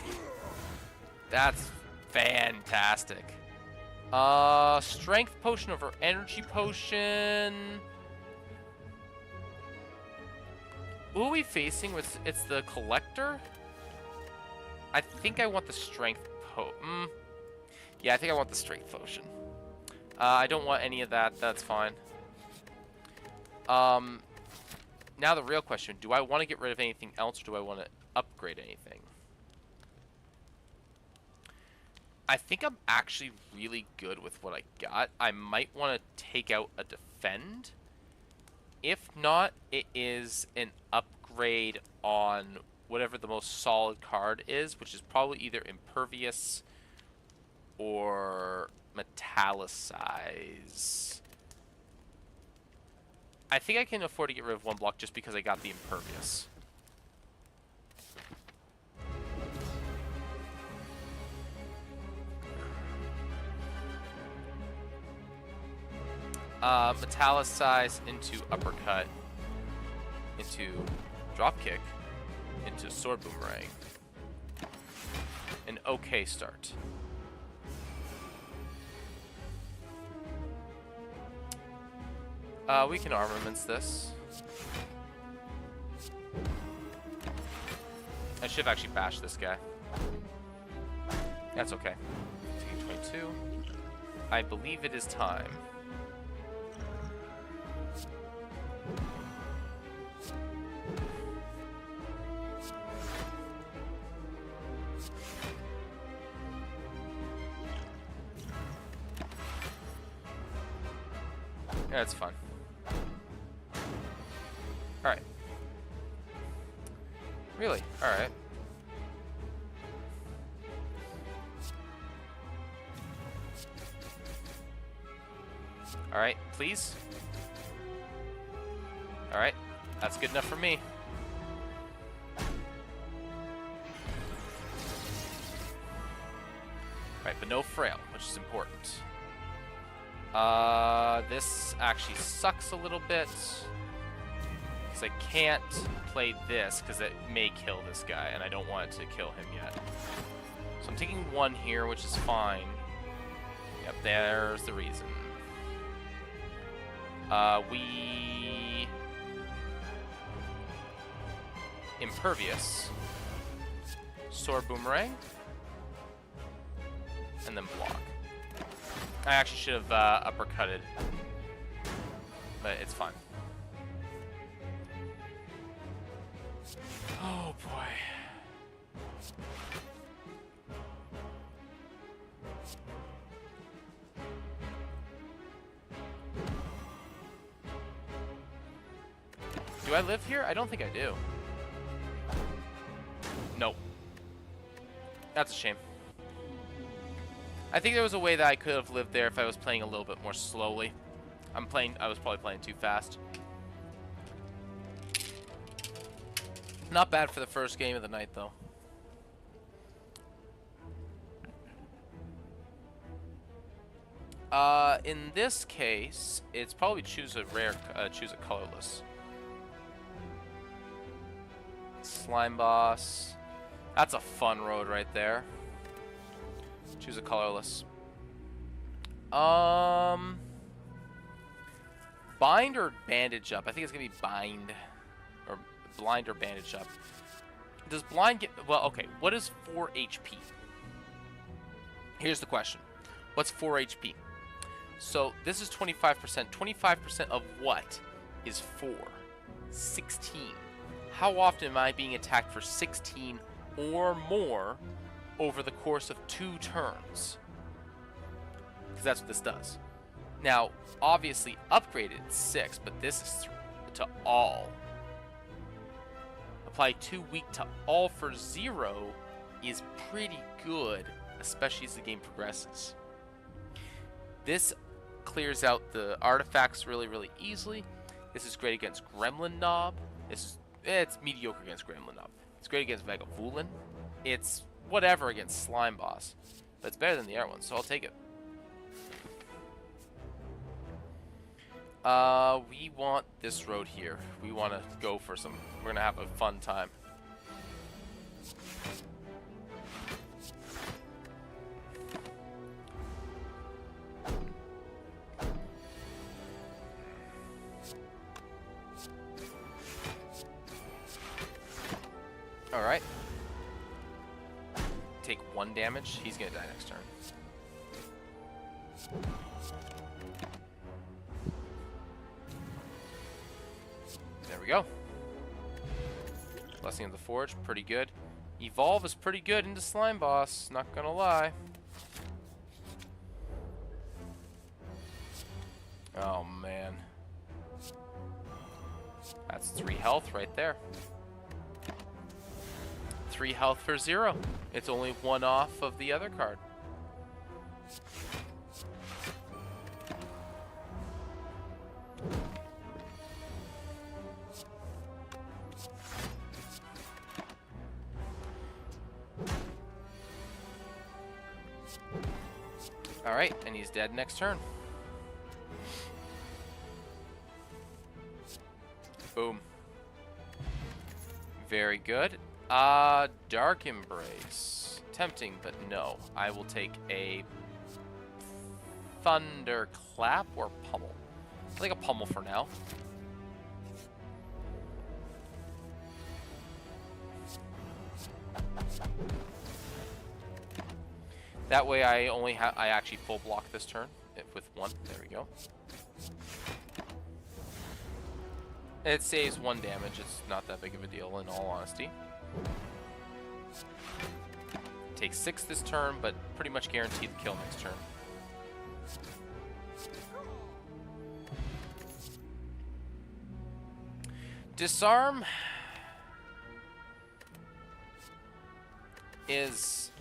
That's fantastic. Strength potion over energy potion. Who are we facing with? It's the collector. I think I want the strength yeah, I think I want the strength potion. I don't want any of that. That's fine. Now the real question, do I want to get rid of anything else or do I want to upgrade anything? I think I'm actually really good with what I got. I might want to take out a defend. If not, it is an upgrade on whatever the most solid card is, which is probably either Impervious or Metallicize. I think I can afford to get rid of 1 block just because I got the Impervious. Metallicize into Uppercut, into Dropkick, into Sword Boomerang. An okay start. We can armaments this. I should have actually bashed this guy. That's okay. Taking 22. I believe it is time. Yeah, it's fun. Alright. Really? Alright. Alright, please. Alright, that's good enough for me. Alright, but no frail, which is important. This actually sucks a little bit. Because I can't play this, because it may kill this guy, and I don't want it to kill him yet. So I'm taking 1 here, which is fine. Yep, there's the reason. We... Impervious. Sword Boomerang. And then block. I actually should have uppercutted. But it's fine. Oh boy. Do I live here? I don't think I do. Nope. That's a shame. I think there was a way that I could have lived there if I was playing a little bit more slowly. I was probably playing too fast. Not bad for the first game of the night, though. In this case, it's probably choose a colorless. Slime boss. That's a fun road right there. Choose a colorless. Bind or bandage up? I think it's gonna be bind. Or blind or bandage up. Does blind get... Well, okay. What is 4 HP? Here's the question. What's 4 HP? So, this is 25%. 25% of what is 4? 16. How often am I being attacked for 16 or more over the course of 2 turns? Because that's what this does. Now, obviously, upgraded it's 6, but this is to all. Apply 2 weak to all for 0 is pretty good, especially as the game progresses. This clears out the artifacts really, really easily. This is great against Gremlin Knob. It's mediocre against Gremlin Knob. It's great against Vagavulin. It's whatever against Slime Boss. But it's better than the other one, so I'll take it. We want this road here. We want to go for some... We're going to have a fun time. Alright. Take 1 damage. He's going to die next turn. There we go. Blessing of the Forge, pretty good. Evolve is pretty good into Slime Boss, not gonna lie. Oh man. That's 3 health right there. 3 health for 0. It's only 1 off of the other card. Alright, and he's dead next turn. Boom. Very good. Dark Embrace. Tempting, but no. I will take a Thunderclap or Pummel. I'll take a Pummel for now. That way I actually full block this turn with 1. There we go. It saves 1 damage. It's not that big of a deal in all honesty. Takes 6 this turn, but pretty much guaranteed to kill next turn. Disarm is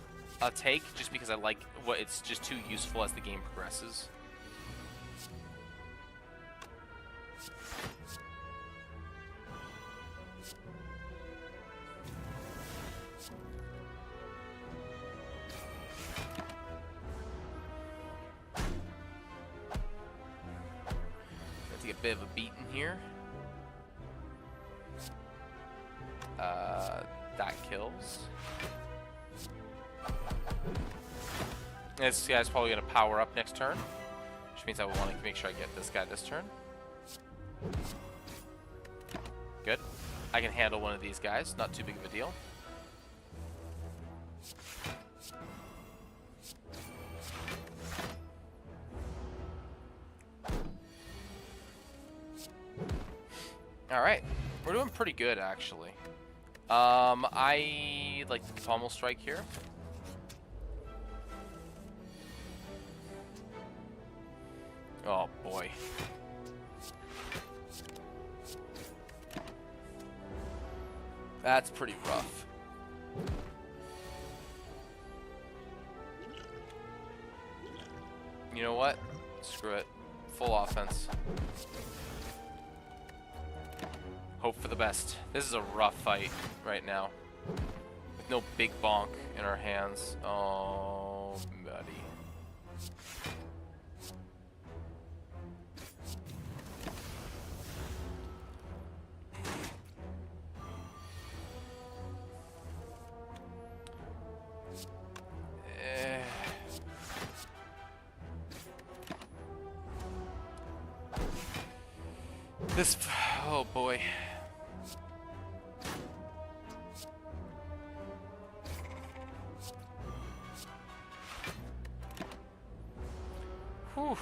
a take just because I like what it's just too useful as the game progresses. Let's get a bit of a beating here. That kills. This guy's probably going to power up next turn, which means I will want to make sure I get this guy this turn. Good. I can handle one of these guys. Not too big of a deal. Alright. We're doing pretty good, actually. I like the Pommel Strike here. Oh boy. That's pretty rough. You know what? Screw it. Full offense. Hope for the best. This is a rough fight right now. With no big bonk in our hands. Oh, buddy. This, oh boy. Whew.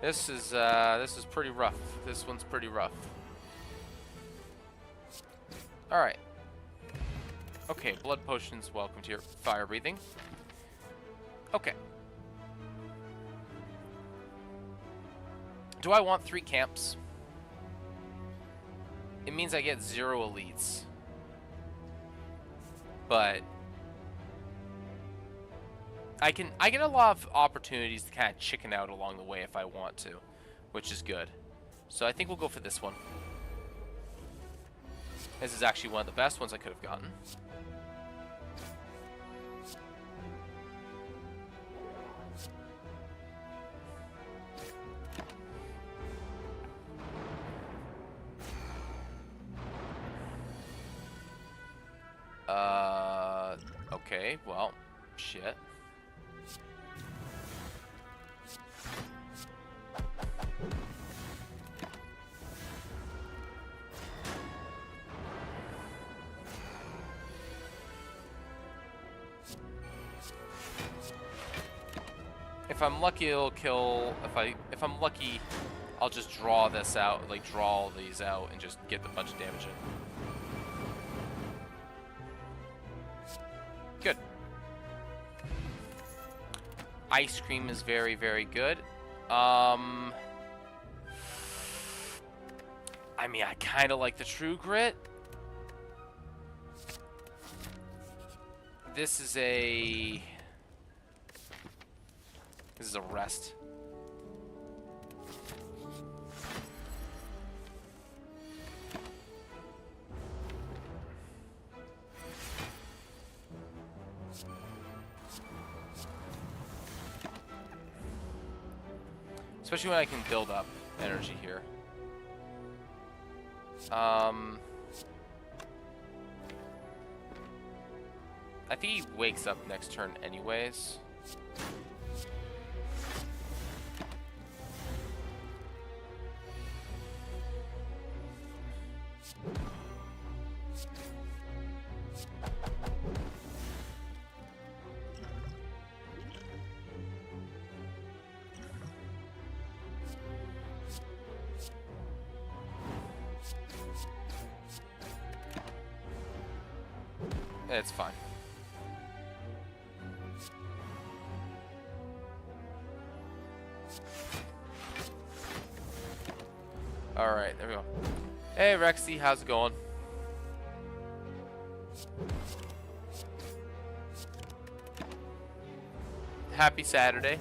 This is pretty rough. This one's pretty rough. All right. Okay, blood potions. Welcome to your fire breathing. Okay. Do I want 3 camps? It means I get 0 elites. But I get a lot of opportunities to kind of chicken out along the way if I want to, which is good. So I think we'll go for this one. This is actually one of the best ones I could have gotten. Okay, well, shit. If I'm lucky, it'll kill. If I'm lucky, I'll just draw this out, like draw all these out, and just get a bunch of damage in. Good. Ice cream is very, very good. I mean, I kind of like the True Grit. This is a rest. Especially when I can build up energy here. I think he wakes up next turn anyways. It's fine. Alright, there we go. Hey Rexy, how's it going? Happy Saturday.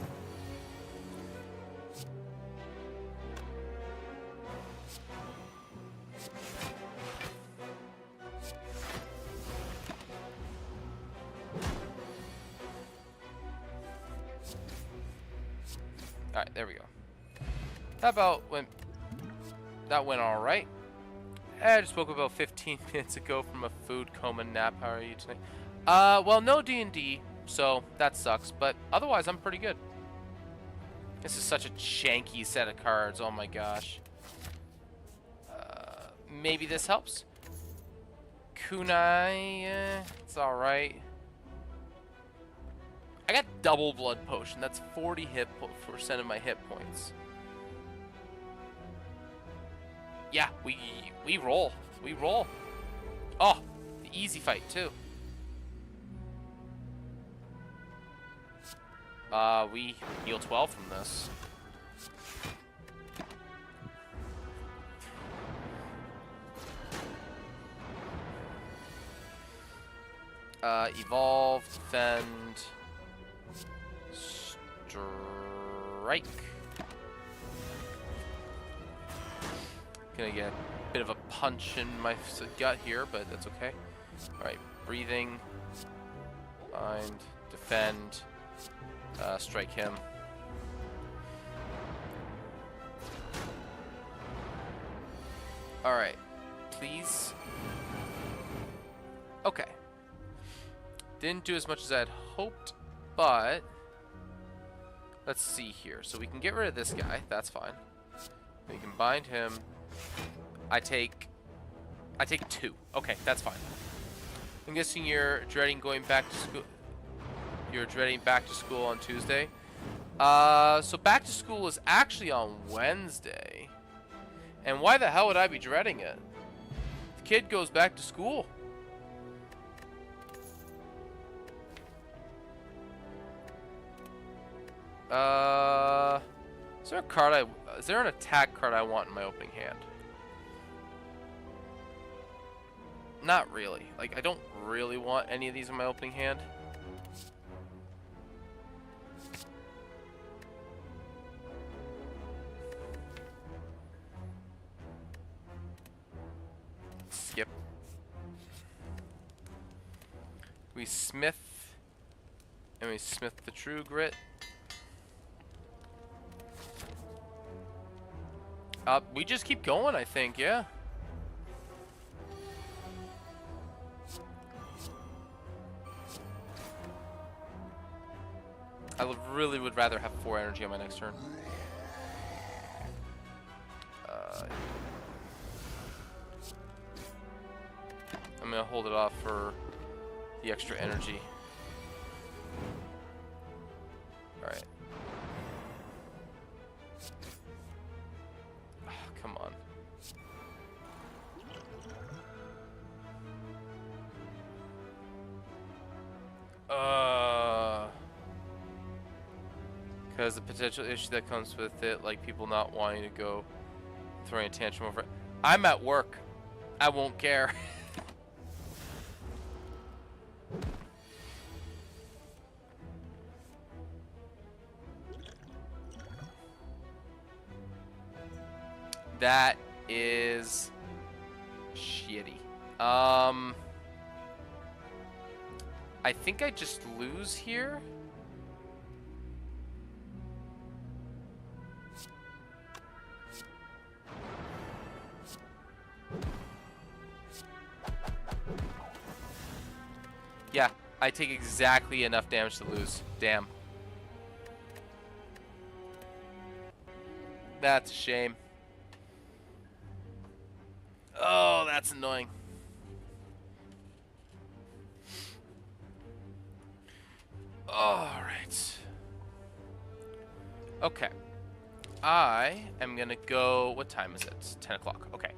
Alright, there we go. That went alright. I just woke up about 15 minutes ago from a food coma nap. How are you tonight? Well, no D&D, so that sucks, but otherwise I'm pretty good. This is such a janky set of cards, oh my gosh. Maybe this helps? Kunai, it's alright. I got double blood potion. That's 40% of my hit points. Yeah, we roll. We roll. Oh, the easy fight too. We heal 12 from this. Evolve, defend. Strike. Gonna get a bit of a punch in my gut here, but that's okay. Alright, breathing. Bind. Defend. Strike him. Alright. Please. Okay. Didn't do as much as I had hoped, but let's see here. So we can get rid of this guy. That's fine. We can bind him. I take 2. Okay, that's fine. I'm guessing you're dreading going back to school. You're dreading back to school on Tuesday. So back to school is actually on Wednesday. And why the hell would I be dreading it? The kid goes back to school. Is there a card is there an attack card I want in my opening hand? Not really. Like, I don't really want any of these in my opening hand. Skip. We smith. And we smith the true grit. We just keep going, I think, yeah. I really would rather have 4 energy on my next turn. I'm gonna hold it off for the extra energy. Alright. Come on. Because the potential issue that comes with it, like people not wanting to go throwing a tantrum over it. I'm at work. I won't care. That is shitty. I think I just lose here. Yeah, I take exactly enough damage to lose. Damn. That's a shame. Oh, that's annoying. Alright. Okay. I am gonna go... What time is it? 10 o'clock. Okay.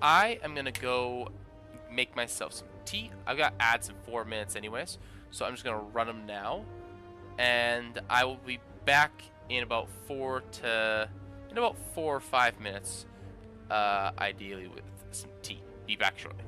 I am gonna go make myself some tea. I've got ads in 4 minutes anyways, so I'm just gonna run them now. And I will be back in about 4 or 5 minutes, ideally with some tea. Be back shortly.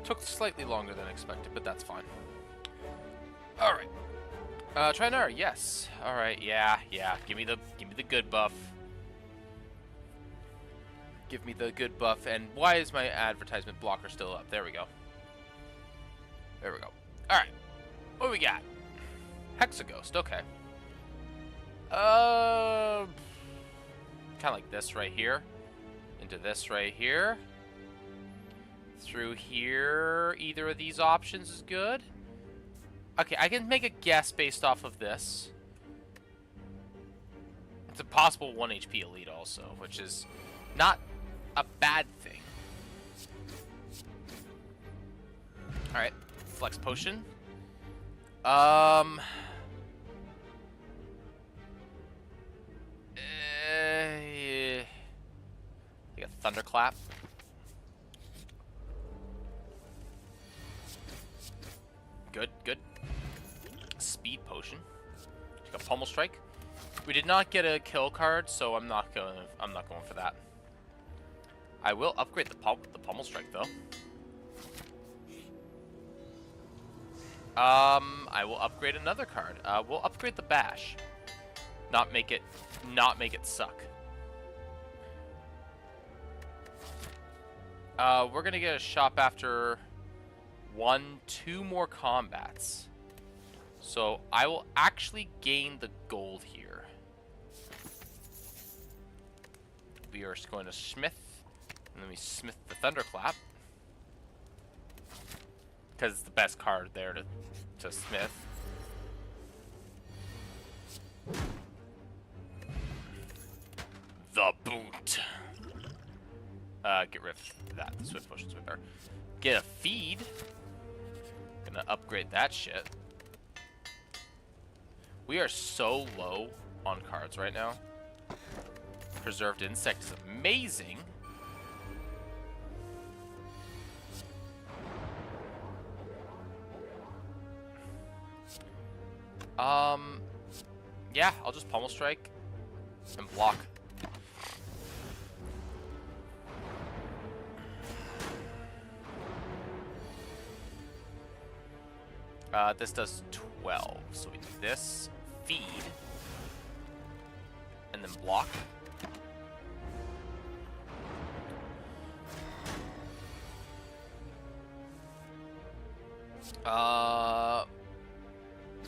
Took slightly longer than expected, but that's fine. Alright. Trinara, yes. Alright, yeah. Give me the good buff. Give me the good buff. And why is my advertisement blocker still up? There we go. Alright. What do we got? Hexaghost, okay. Kind of like this right here. Into this right here. Through here. Either of these options is good. Okay, I can make a guess based off of this. It's a possible 1 HP elite also, which is not a bad thing. Alright, flex potion. Like a thunderclap. Good. Speed potion. Take a pummel strike. We did not get a kill card, so I'm not going for that. I will upgrade the pummel strike though. I will upgrade another card. We'll upgrade the bash. Not make it suck. We're gonna get a shop after 2 more combats. So I will actually gain the gold here. We are going to smith, and then we smith the thunderclap. Because it's the best card there to smith. The boot. Get rid of that. The swift potion's way better. Get a feed. Gonna upgrade that shit. We are so low on cards right now. Preserved Insect is amazing. Yeah, I'll just pummel strike and block. This does 12, so we do this, feed, and then block.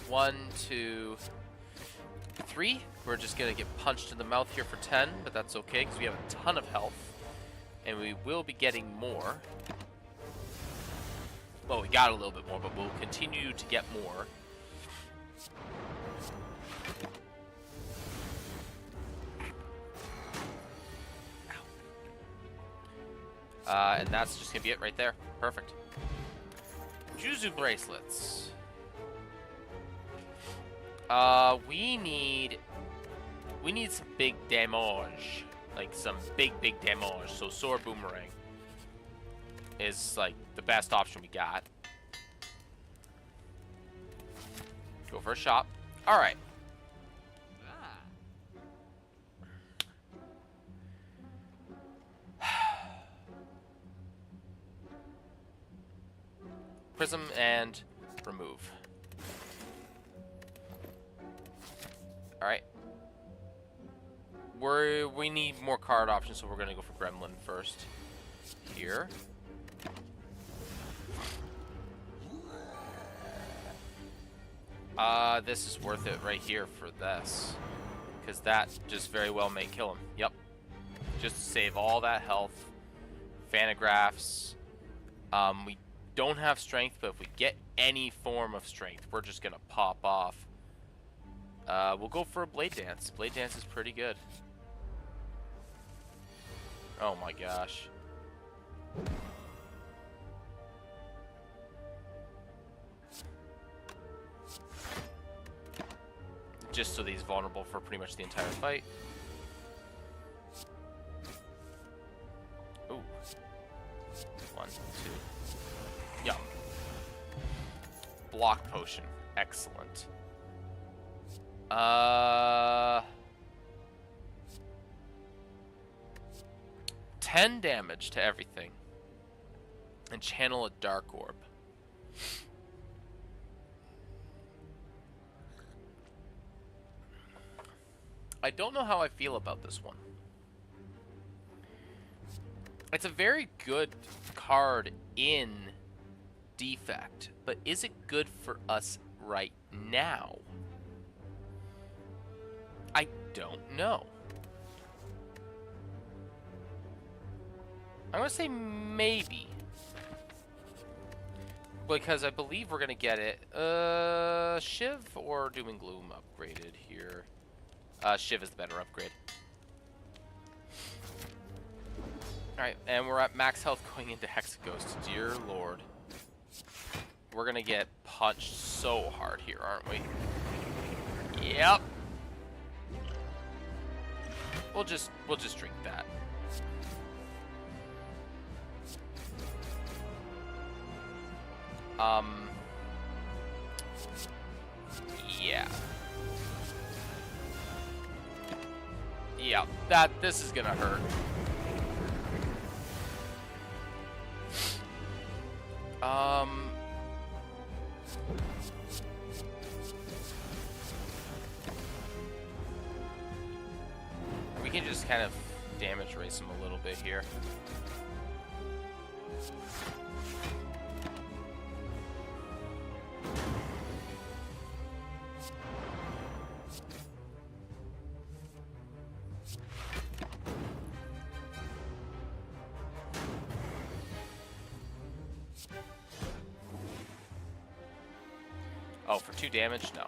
One, 2, 3. We're just gonna get punched in the mouth here for 10, but that's okay because we have a ton of health, and we will be getting more. Well, we got a little bit more, but we'll continue to get more. And that's just gonna be it right there. Perfect. Juzu bracelets. We need some big damage, like some big damage. So sword boomerang is like the best option we got. Go for a shot. All right. Prism and remove. All right. We need more card options, so we're gonna go for Gremlin first. Here. This is worth it right here for this, because that just very well may kill him. Yep. Just to save all that health. Fanagraphs. We don't have strength, but if we get any form of strength, we're just gonna pop off. We'll go for a Blade Dance. Blade Dance is pretty good. Oh my gosh. Just so that he's vulnerable for pretty much the entire fight. Ooh. 1, 2. Yum. Block potion. Excellent. 10 damage to everything. and channel a dark orb. I don't know how I feel about this one. It's a very good card in Defect, but is it good for us right now? I don't know. I'm gonna say maybe. Because I believe we're gonna get it. Shiv or Doom and Gloom upgraded here? Shiv is the better upgrade. Alright, and we're at max health going into Hexaghost. Dear Lord. We're gonna get punched so hard here, aren't we? Yep. We'll just drink that. Yeah. Yeah, this is gonna hurt. We can just kind of damage race him a little bit here. Oh, for 2 damage? No.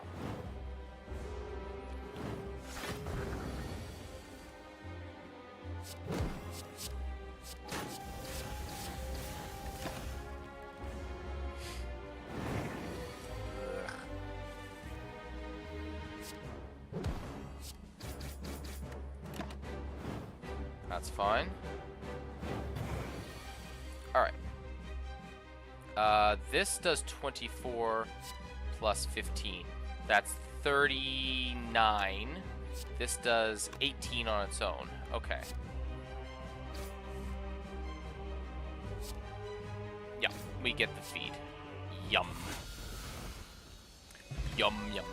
That's fine. Alright. This does 24 plus 15. That's 39. This does 18 on its own. Okay. Yeah, we get the feed. Yum. Yum, yum.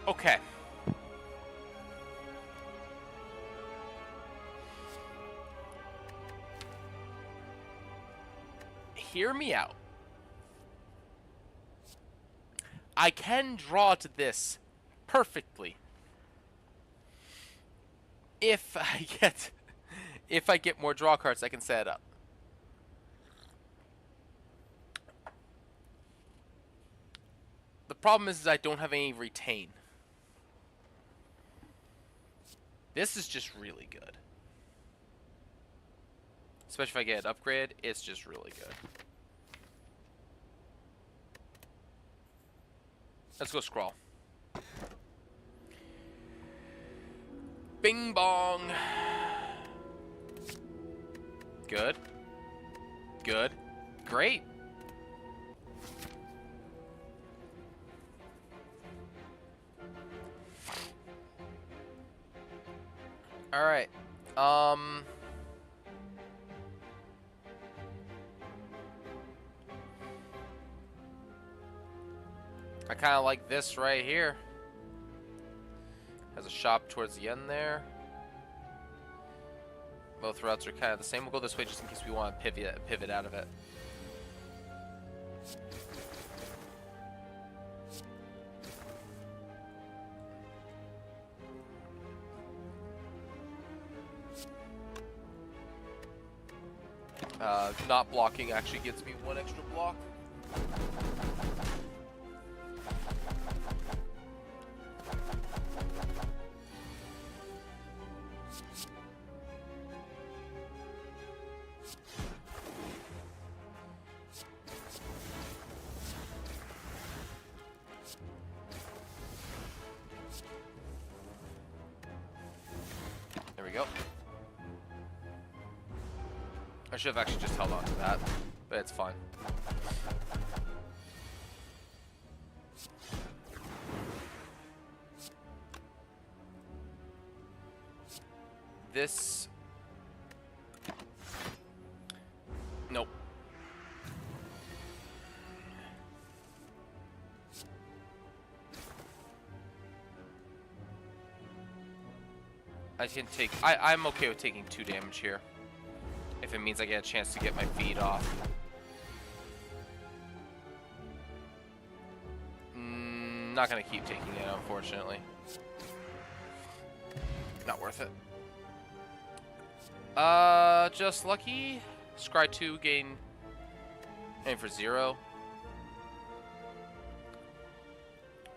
Okay. Hear me out. I can draw to this perfectly if I get more draw cards. I can set it up. The problem is I don't have any retain. This is just really good. Especially if I get an upgrade, it's just really good. Let's go scroll. Bing bong. Good. Good. Great. All right. I kind of like this right here. Has a shop towards the end there. Both routes are kind of the same. We'll go this way just in case we want to pivot out of it. Not blocking actually gets me 1 extra block. There we go. I should have actually just held on to that, but it's fine. this. Nope. I can take. I'm okay with taking 2 damage here, if it means I get a chance to get my feet off. Not gonna keep taking it, unfortunately. Not worth it. Just lucky. Scry 2, gain. Aim for 0.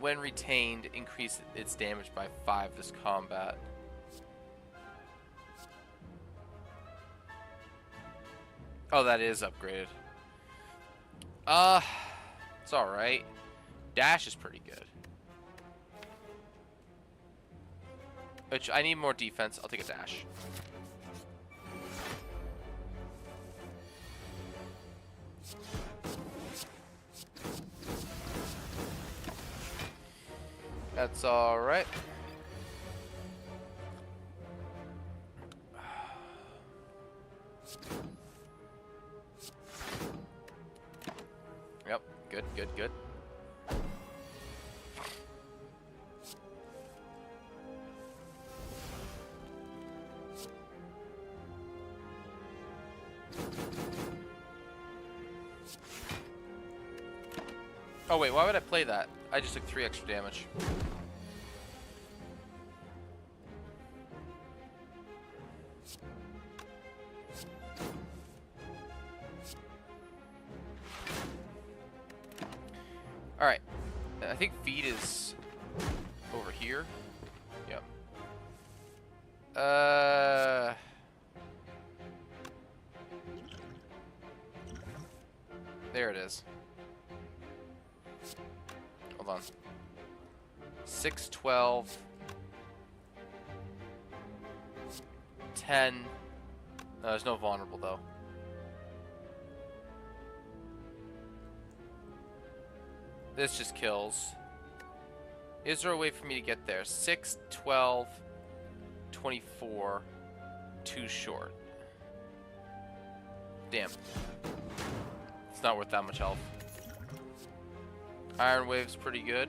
When retained, increase its damage by 5 this combat. Oh, that is upgraded. It's alright. Dash is pretty good. Which, I need more defense. I'll take a dash. That's alright. Yep, good, good, good. Oh wait, why would I play that? I just took 3 extra damage. Alright. I think feed is over here. Yep. There it is. Hold on. 6, 12, 10. No, there's no vulnerable though. This just kills. Is there a way for me to get there? 6, 12, 24, too short. Damn. It's not worth that much health. Iron Wave's pretty good.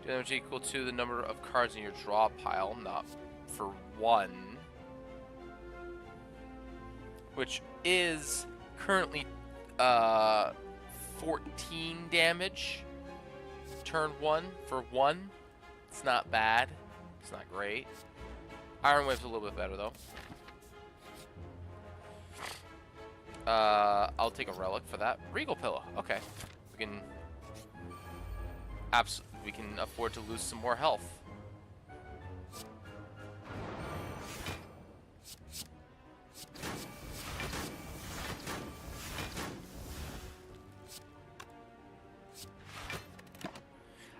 Damage equal to the number of cards in your draw pile, not for 1. Which is currently 14 damage. Turn 1 for 1. It's not bad. It's not great. Iron Wave's a little bit better though. I'll take a relic for that. Regal Pillow. Okay. We can afford to lose some more health.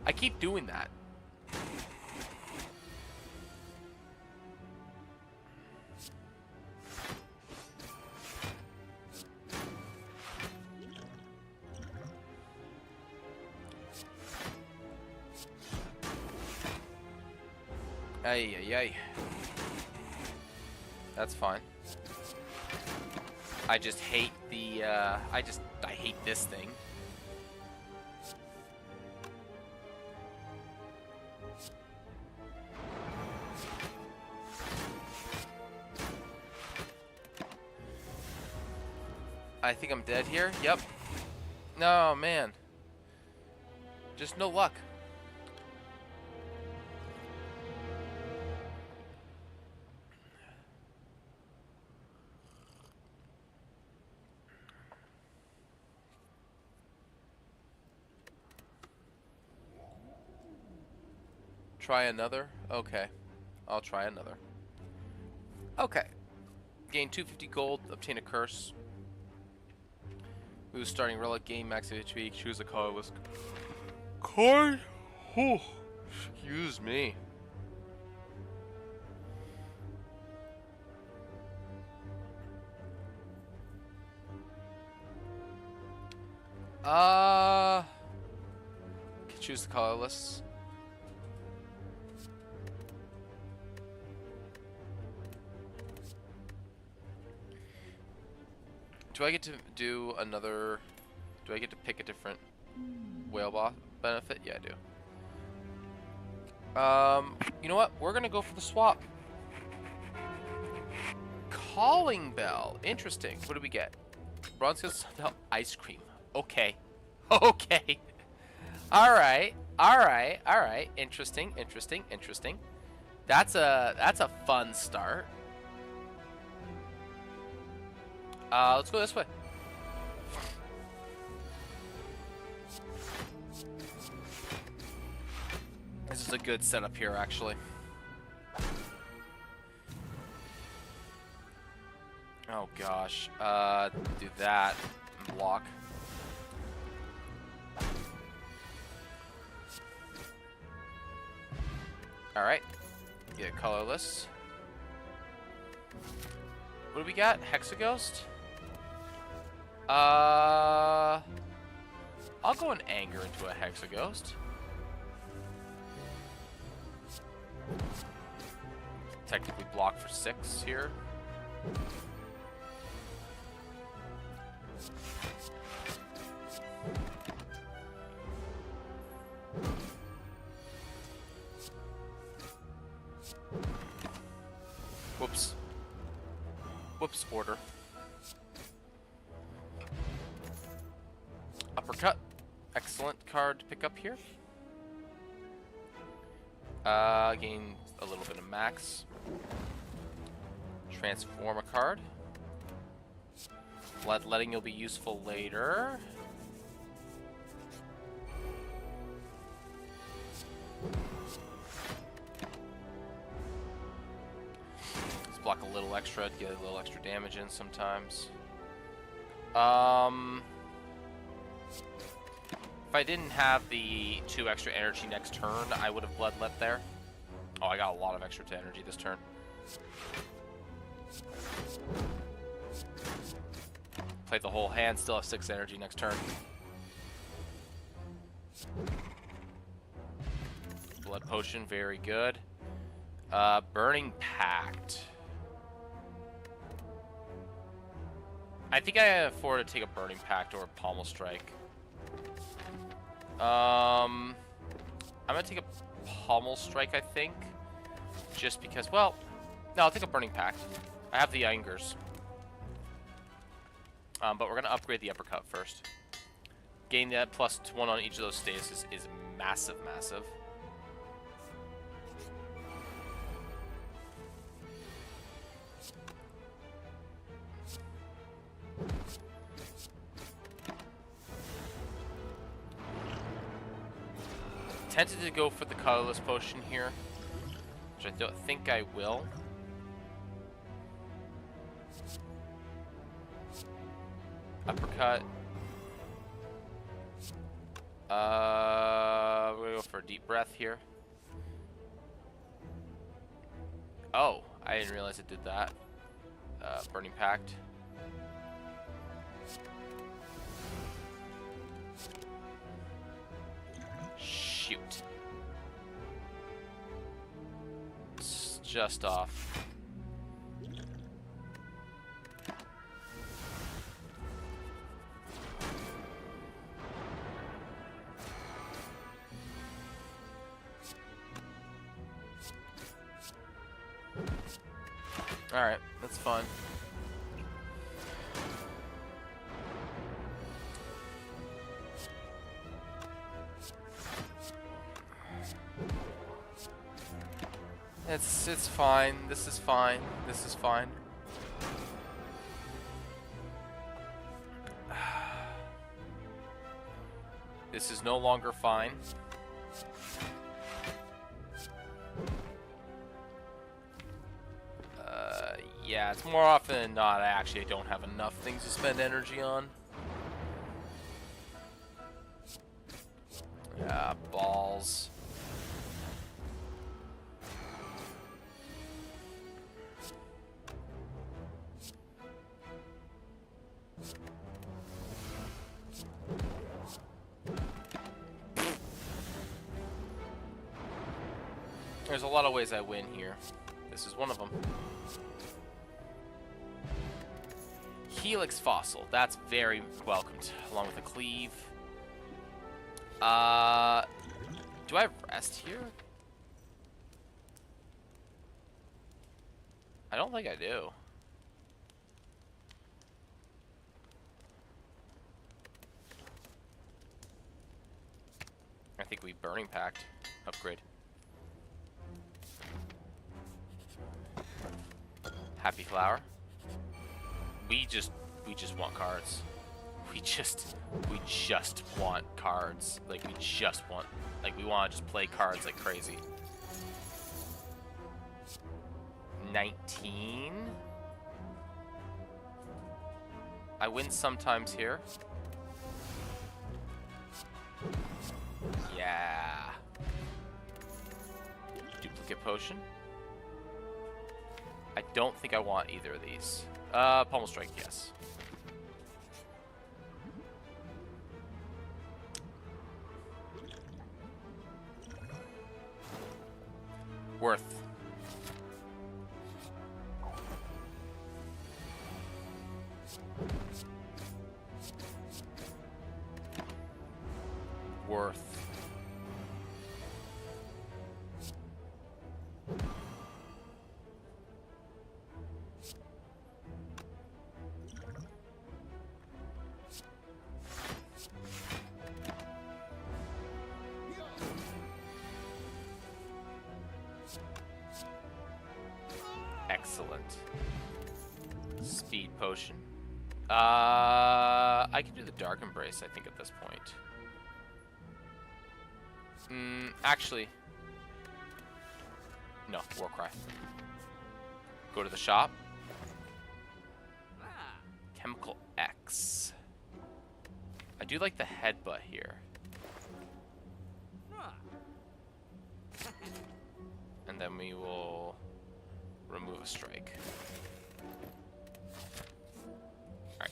I keep doing that. Ay, ay, ay. That's fine. I just hate the, I hate this thing. I think I'm dead here. Yep. No, man. Just no luck. Try another? Okay. I'll try another. Okay. Gain 250 gold, obtain a curse. Lose starting relic, gain max HP, choose a colorless card. Oh, excuse me. Can choose the colorless. Do I get to do another... Do I get to pick a different whale boss benefit? Yeah, I do. You know what? We're gonna go for the swap. Calling bell. Interesting. What do we get? Bronze gets ice cream. Okay. Okay. Alright. Alright. Alright. Interesting. Interesting. Interesting. That's a fun start. Let's go this way. This is a good setup here, actually. Oh gosh. Do that and block. All right. Get colorless. What do we got? Hexaghost? I'll go and anger into a Hexaghost. Technically block for 6 here. Whoops. Whoops, order. Uppercut. Excellent card to pick up here. Gain a little bit of max. Transform a card. Letting you'll be useful later. Let's block a little extra to get a little extra damage in sometimes. If I didn't have the 2 extra energy next turn, I would have bloodlet there. Oh, I got a lot of extra to energy this turn. Play the whole hand, still have 6 energy next turn. Blood potion, very good. Burning Pact. I think I can afford to take a Burning Pact or a Pommel Strike. I'm gonna take a Pommel Strike, I think. Just because, well, no, I'll take a Burning Pact. I have the Angers. But we're gonna upgrade the Uppercut first. Gain that +1 on each of those status is massive, massive. Tempted to go for the colorless potion here, which I don't think I will. Uppercut. We're gonna go for a deep breath here. Oh, I didn't realize it did that. Burning Pact. Shoot. It's just off. Alright, that's fine. It's fine. This is fine. This is fine. This is no longer fine. Yeah, it's more often than not I don't have enough things to spend energy on. Yeah, balls. There's a lot of ways I win here. This is one of them. Helix Fossil. That's very welcomed, along with a Cleave. Do I have Rest here? I don't think I do. I think we Burning Pact. Upgrade. Happy Flower. We just want cards. We just want cards. Like we want to just play cards like crazy. 19. I win sometimes here. Yeah. Duplicate Potion. I don't think I want either of these. Pummel Strike, yes. Worth. Worth. Excellent. Speed Potion. I can do the Dark Embrace, I think, at this point. Actually, no, Warcry. Go to the shop. Chemical X. I do like the Headbutt here. And then we will remove a strike. Alright.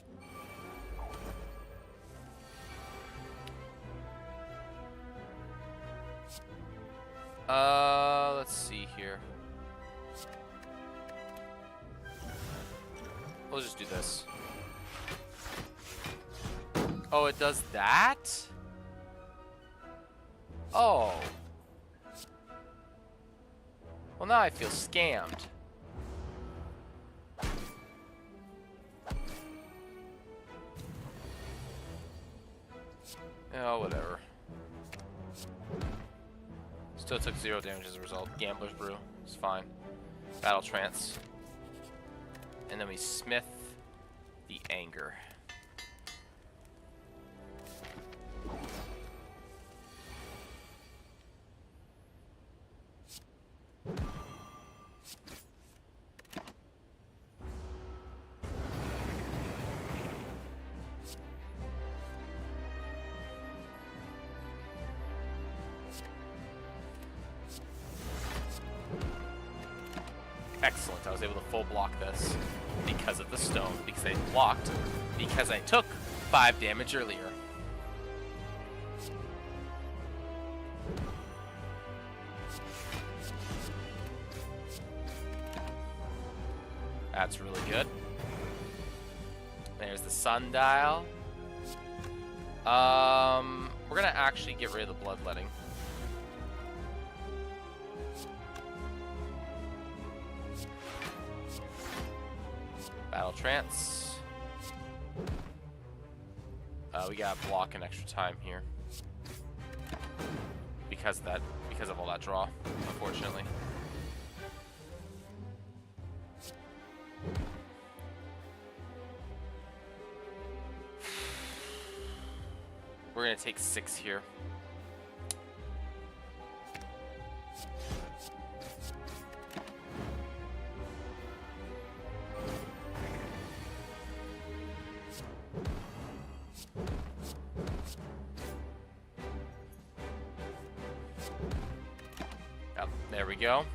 Let's see here. We'll just do this. Oh, it does that? Oh. Well, now I feel scammed. Oh, whatever. Still took 0 damage as a result. Gambler's Brew. It's fine. Battle Trance. And then we Smith the Anger. Excellent. I was able to full block this because of the stone, because I blocked, because I took 5 damage earlier. That's really good. There's the Sundial. We're gonna actually get rid of the Bloodletting. Battle Trance. We gotta block an extra time here because of all that draw, unfortunately. We're gonna take 6 here. There we go.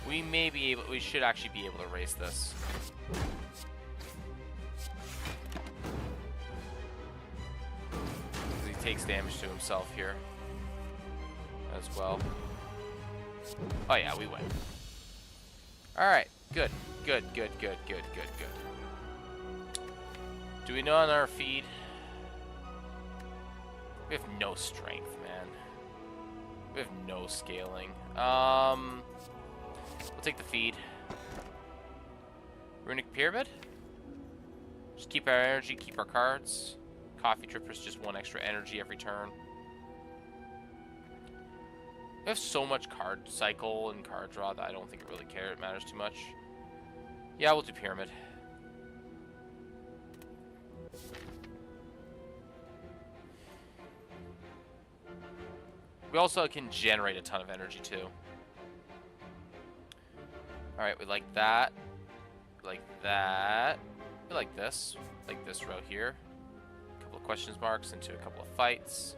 We should actually be able to erase this. Because he takes damage to himself here as well. Oh yeah, we win. Alright, good. Good, good, good, good, good, good. Do we know on our feed? We have no strength, man. We have no scaling. We'll take the feed. Runic Pyramid? Just keep our energy, keep our cards. Coffee Drippers, just 1 extra energy every turn. We have so much card cycle and card draw that I don't think it really matters too much. Yeah, we'll do Pyramid. We also can generate a ton of energy too. Alright, we like that. We like that. We like this. Like this row here. A couple of questions marks into a couple of fights.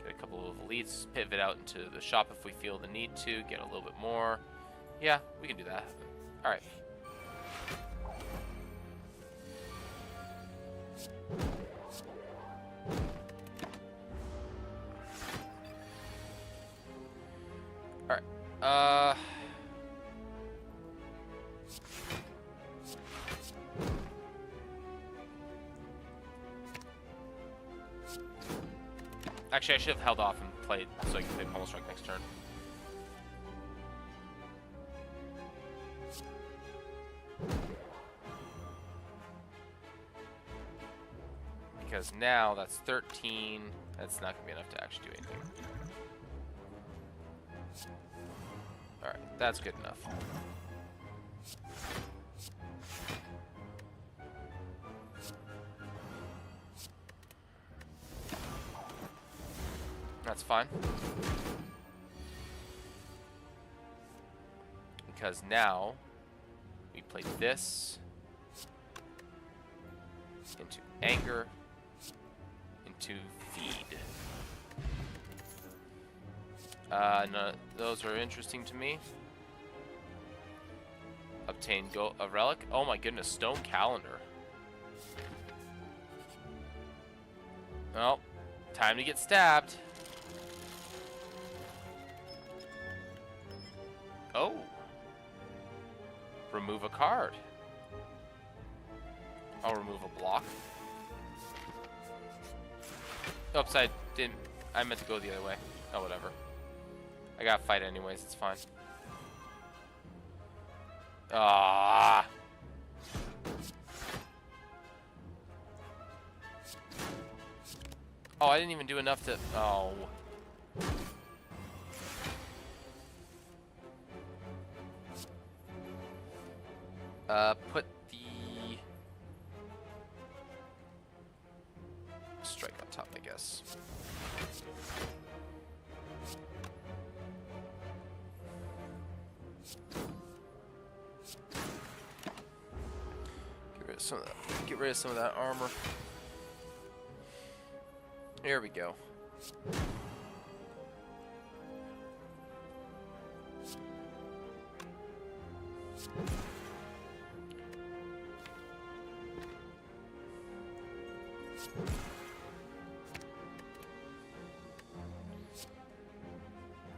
Get a couple of elites. Pivot out into the shop if we feel the need to. Get a little bit more. Yeah, we can do that. Alright. Alright. Actually, I should have held off and played so I can play Pummel Strike next turn. Because now that's 13. That's not going to be enough to actually do anything. Alright, that's good enough. That's fine. Because now we play this into anger, into feed. No, those are interesting to me. Obtain a relic. Oh my goodness, stone calendar. Well, time to get stabbed. Oh. Remove a card. I'll remove a block. Oops, I didn't. I meant to go the other way. Oh, whatever. I gotta fight anyways, it's fine. Ah. Oh, I didn't even do enough to. Oh. Put the strike on top, I guess. Get rid of some of that armor. Here we go.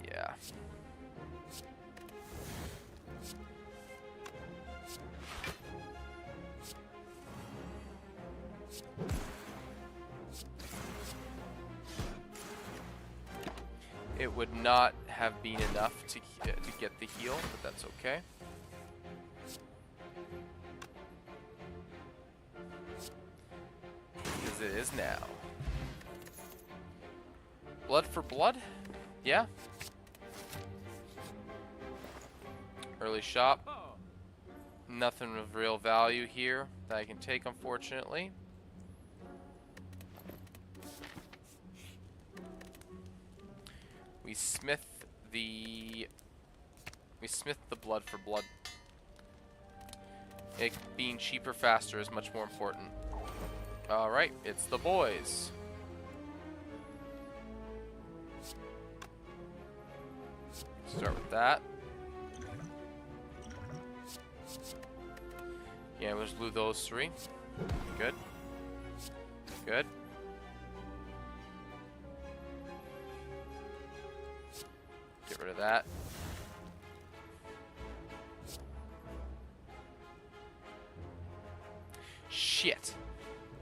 Yeah. It would not have been enough to get the heal, but that's okay. Because it is now. Blood for blood? Yeah. Early shop. Nothing of real value here that I can take, unfortunately. We smith the blood for blood. It being cheaper, faster is much more important. Alright, it's the boys. Start with that. Yeah, let's lose those 3. Good. Good. Get rid of that. Shit.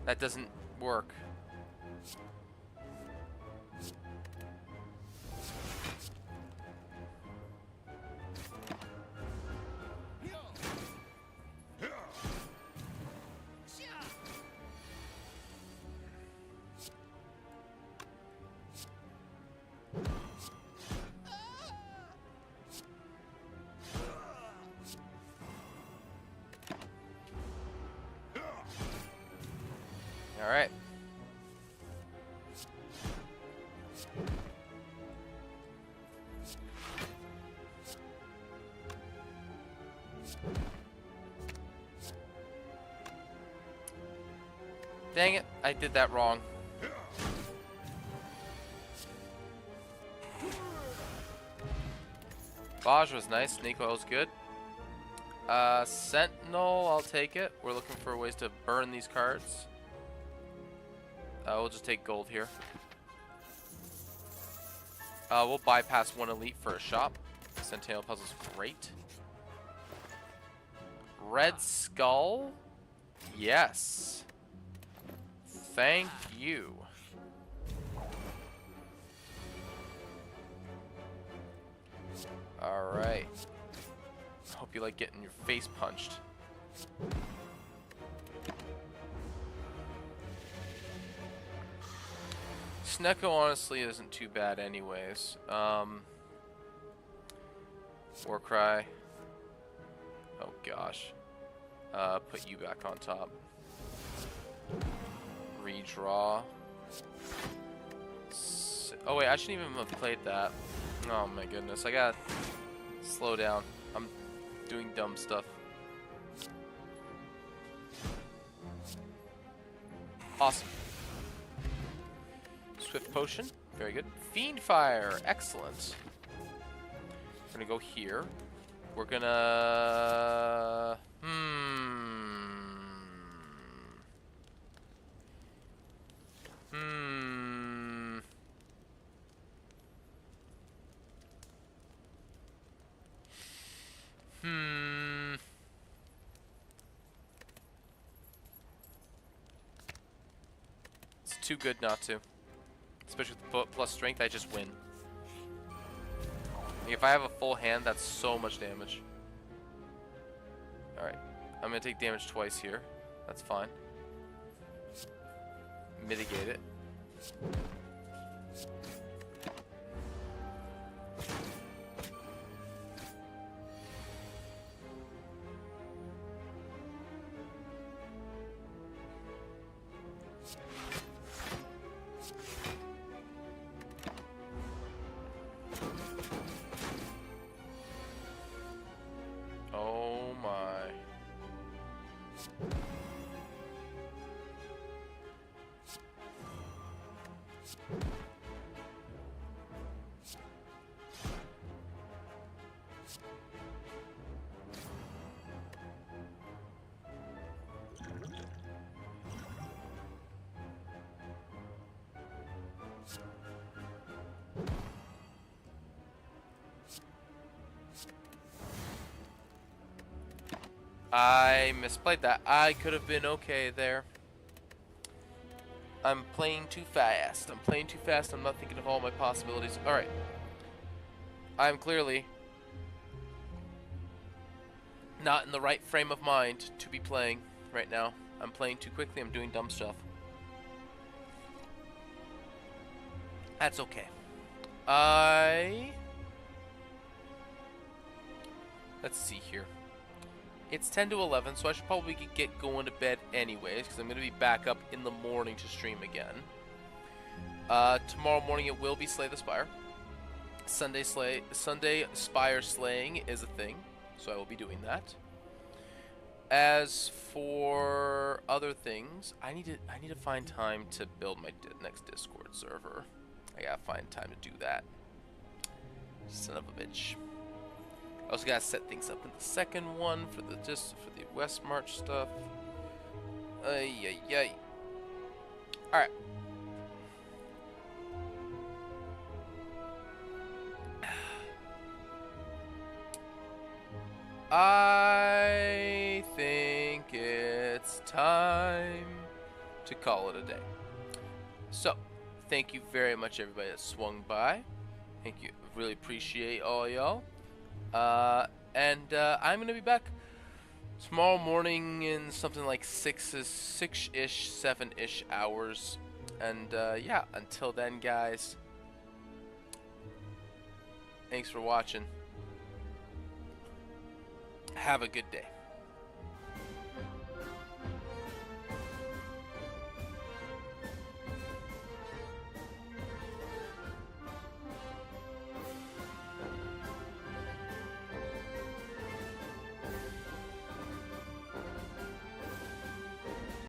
That doesn't work. All right. Dang it, I did that wrong. Baj was nice, snake oil was good. Sentinel, I'll take it. We're looking for ways to burn these cards. We'll just take gold here. We'll bypass one elite for a shop. Centennial Puzzle's great. Red Skull? Yes. Thank you. Alright. Hope you like getting your face punched. Snecko honestly isn't too bad anyways. Warcry. Oh gosh. Put you back on top. Redraw. Oh wait, I shouldn't even have played that. Oh my goodness, I gotta slow down. I'm doing dumb stuff. Awesome. Swift Potion, very good. Fiend Fire, excellent. We're gonna go here. We're gonna... It's too good not to. Especially with plus strength, I just win. Like if I have a full hand, that's so much damage. Alright. I'm gonna take damage twice here. That's fine. Mitigate it. Oh my. I misplayed that. I could have been okay there. I'm playing too fast. I'm playing too fast. I'm not thinking of all my possibilities. Alright. I'm clearly not in the right frame of mind to be playing right now. I'm playing too quickly. I'm doing dumb stuff. That's okay. Let's see here. It's 10 to 11, so I should probably get going to bed anyways, because I'm going to be back up in the morning to stream again. Tomorrow morning it will be Slay the Spire. Sunday Spire slaying is a thing, so I will be doing that. As for other things, I need to find time to build my next Discord server. I gotta find time to do that. Son of a bitch. I also gotta set things up in the second one for the West March stuff. Ay. Alright. I think it's time to call it a day. So, thank you very much, everybody that swung by. Thank you. Really appreciate all y'all. And I'm gonna be back tomorrow morning in something like 6-ish, 7-ish hours. And yeah, until then, guys, thanks for watching. Have a good day.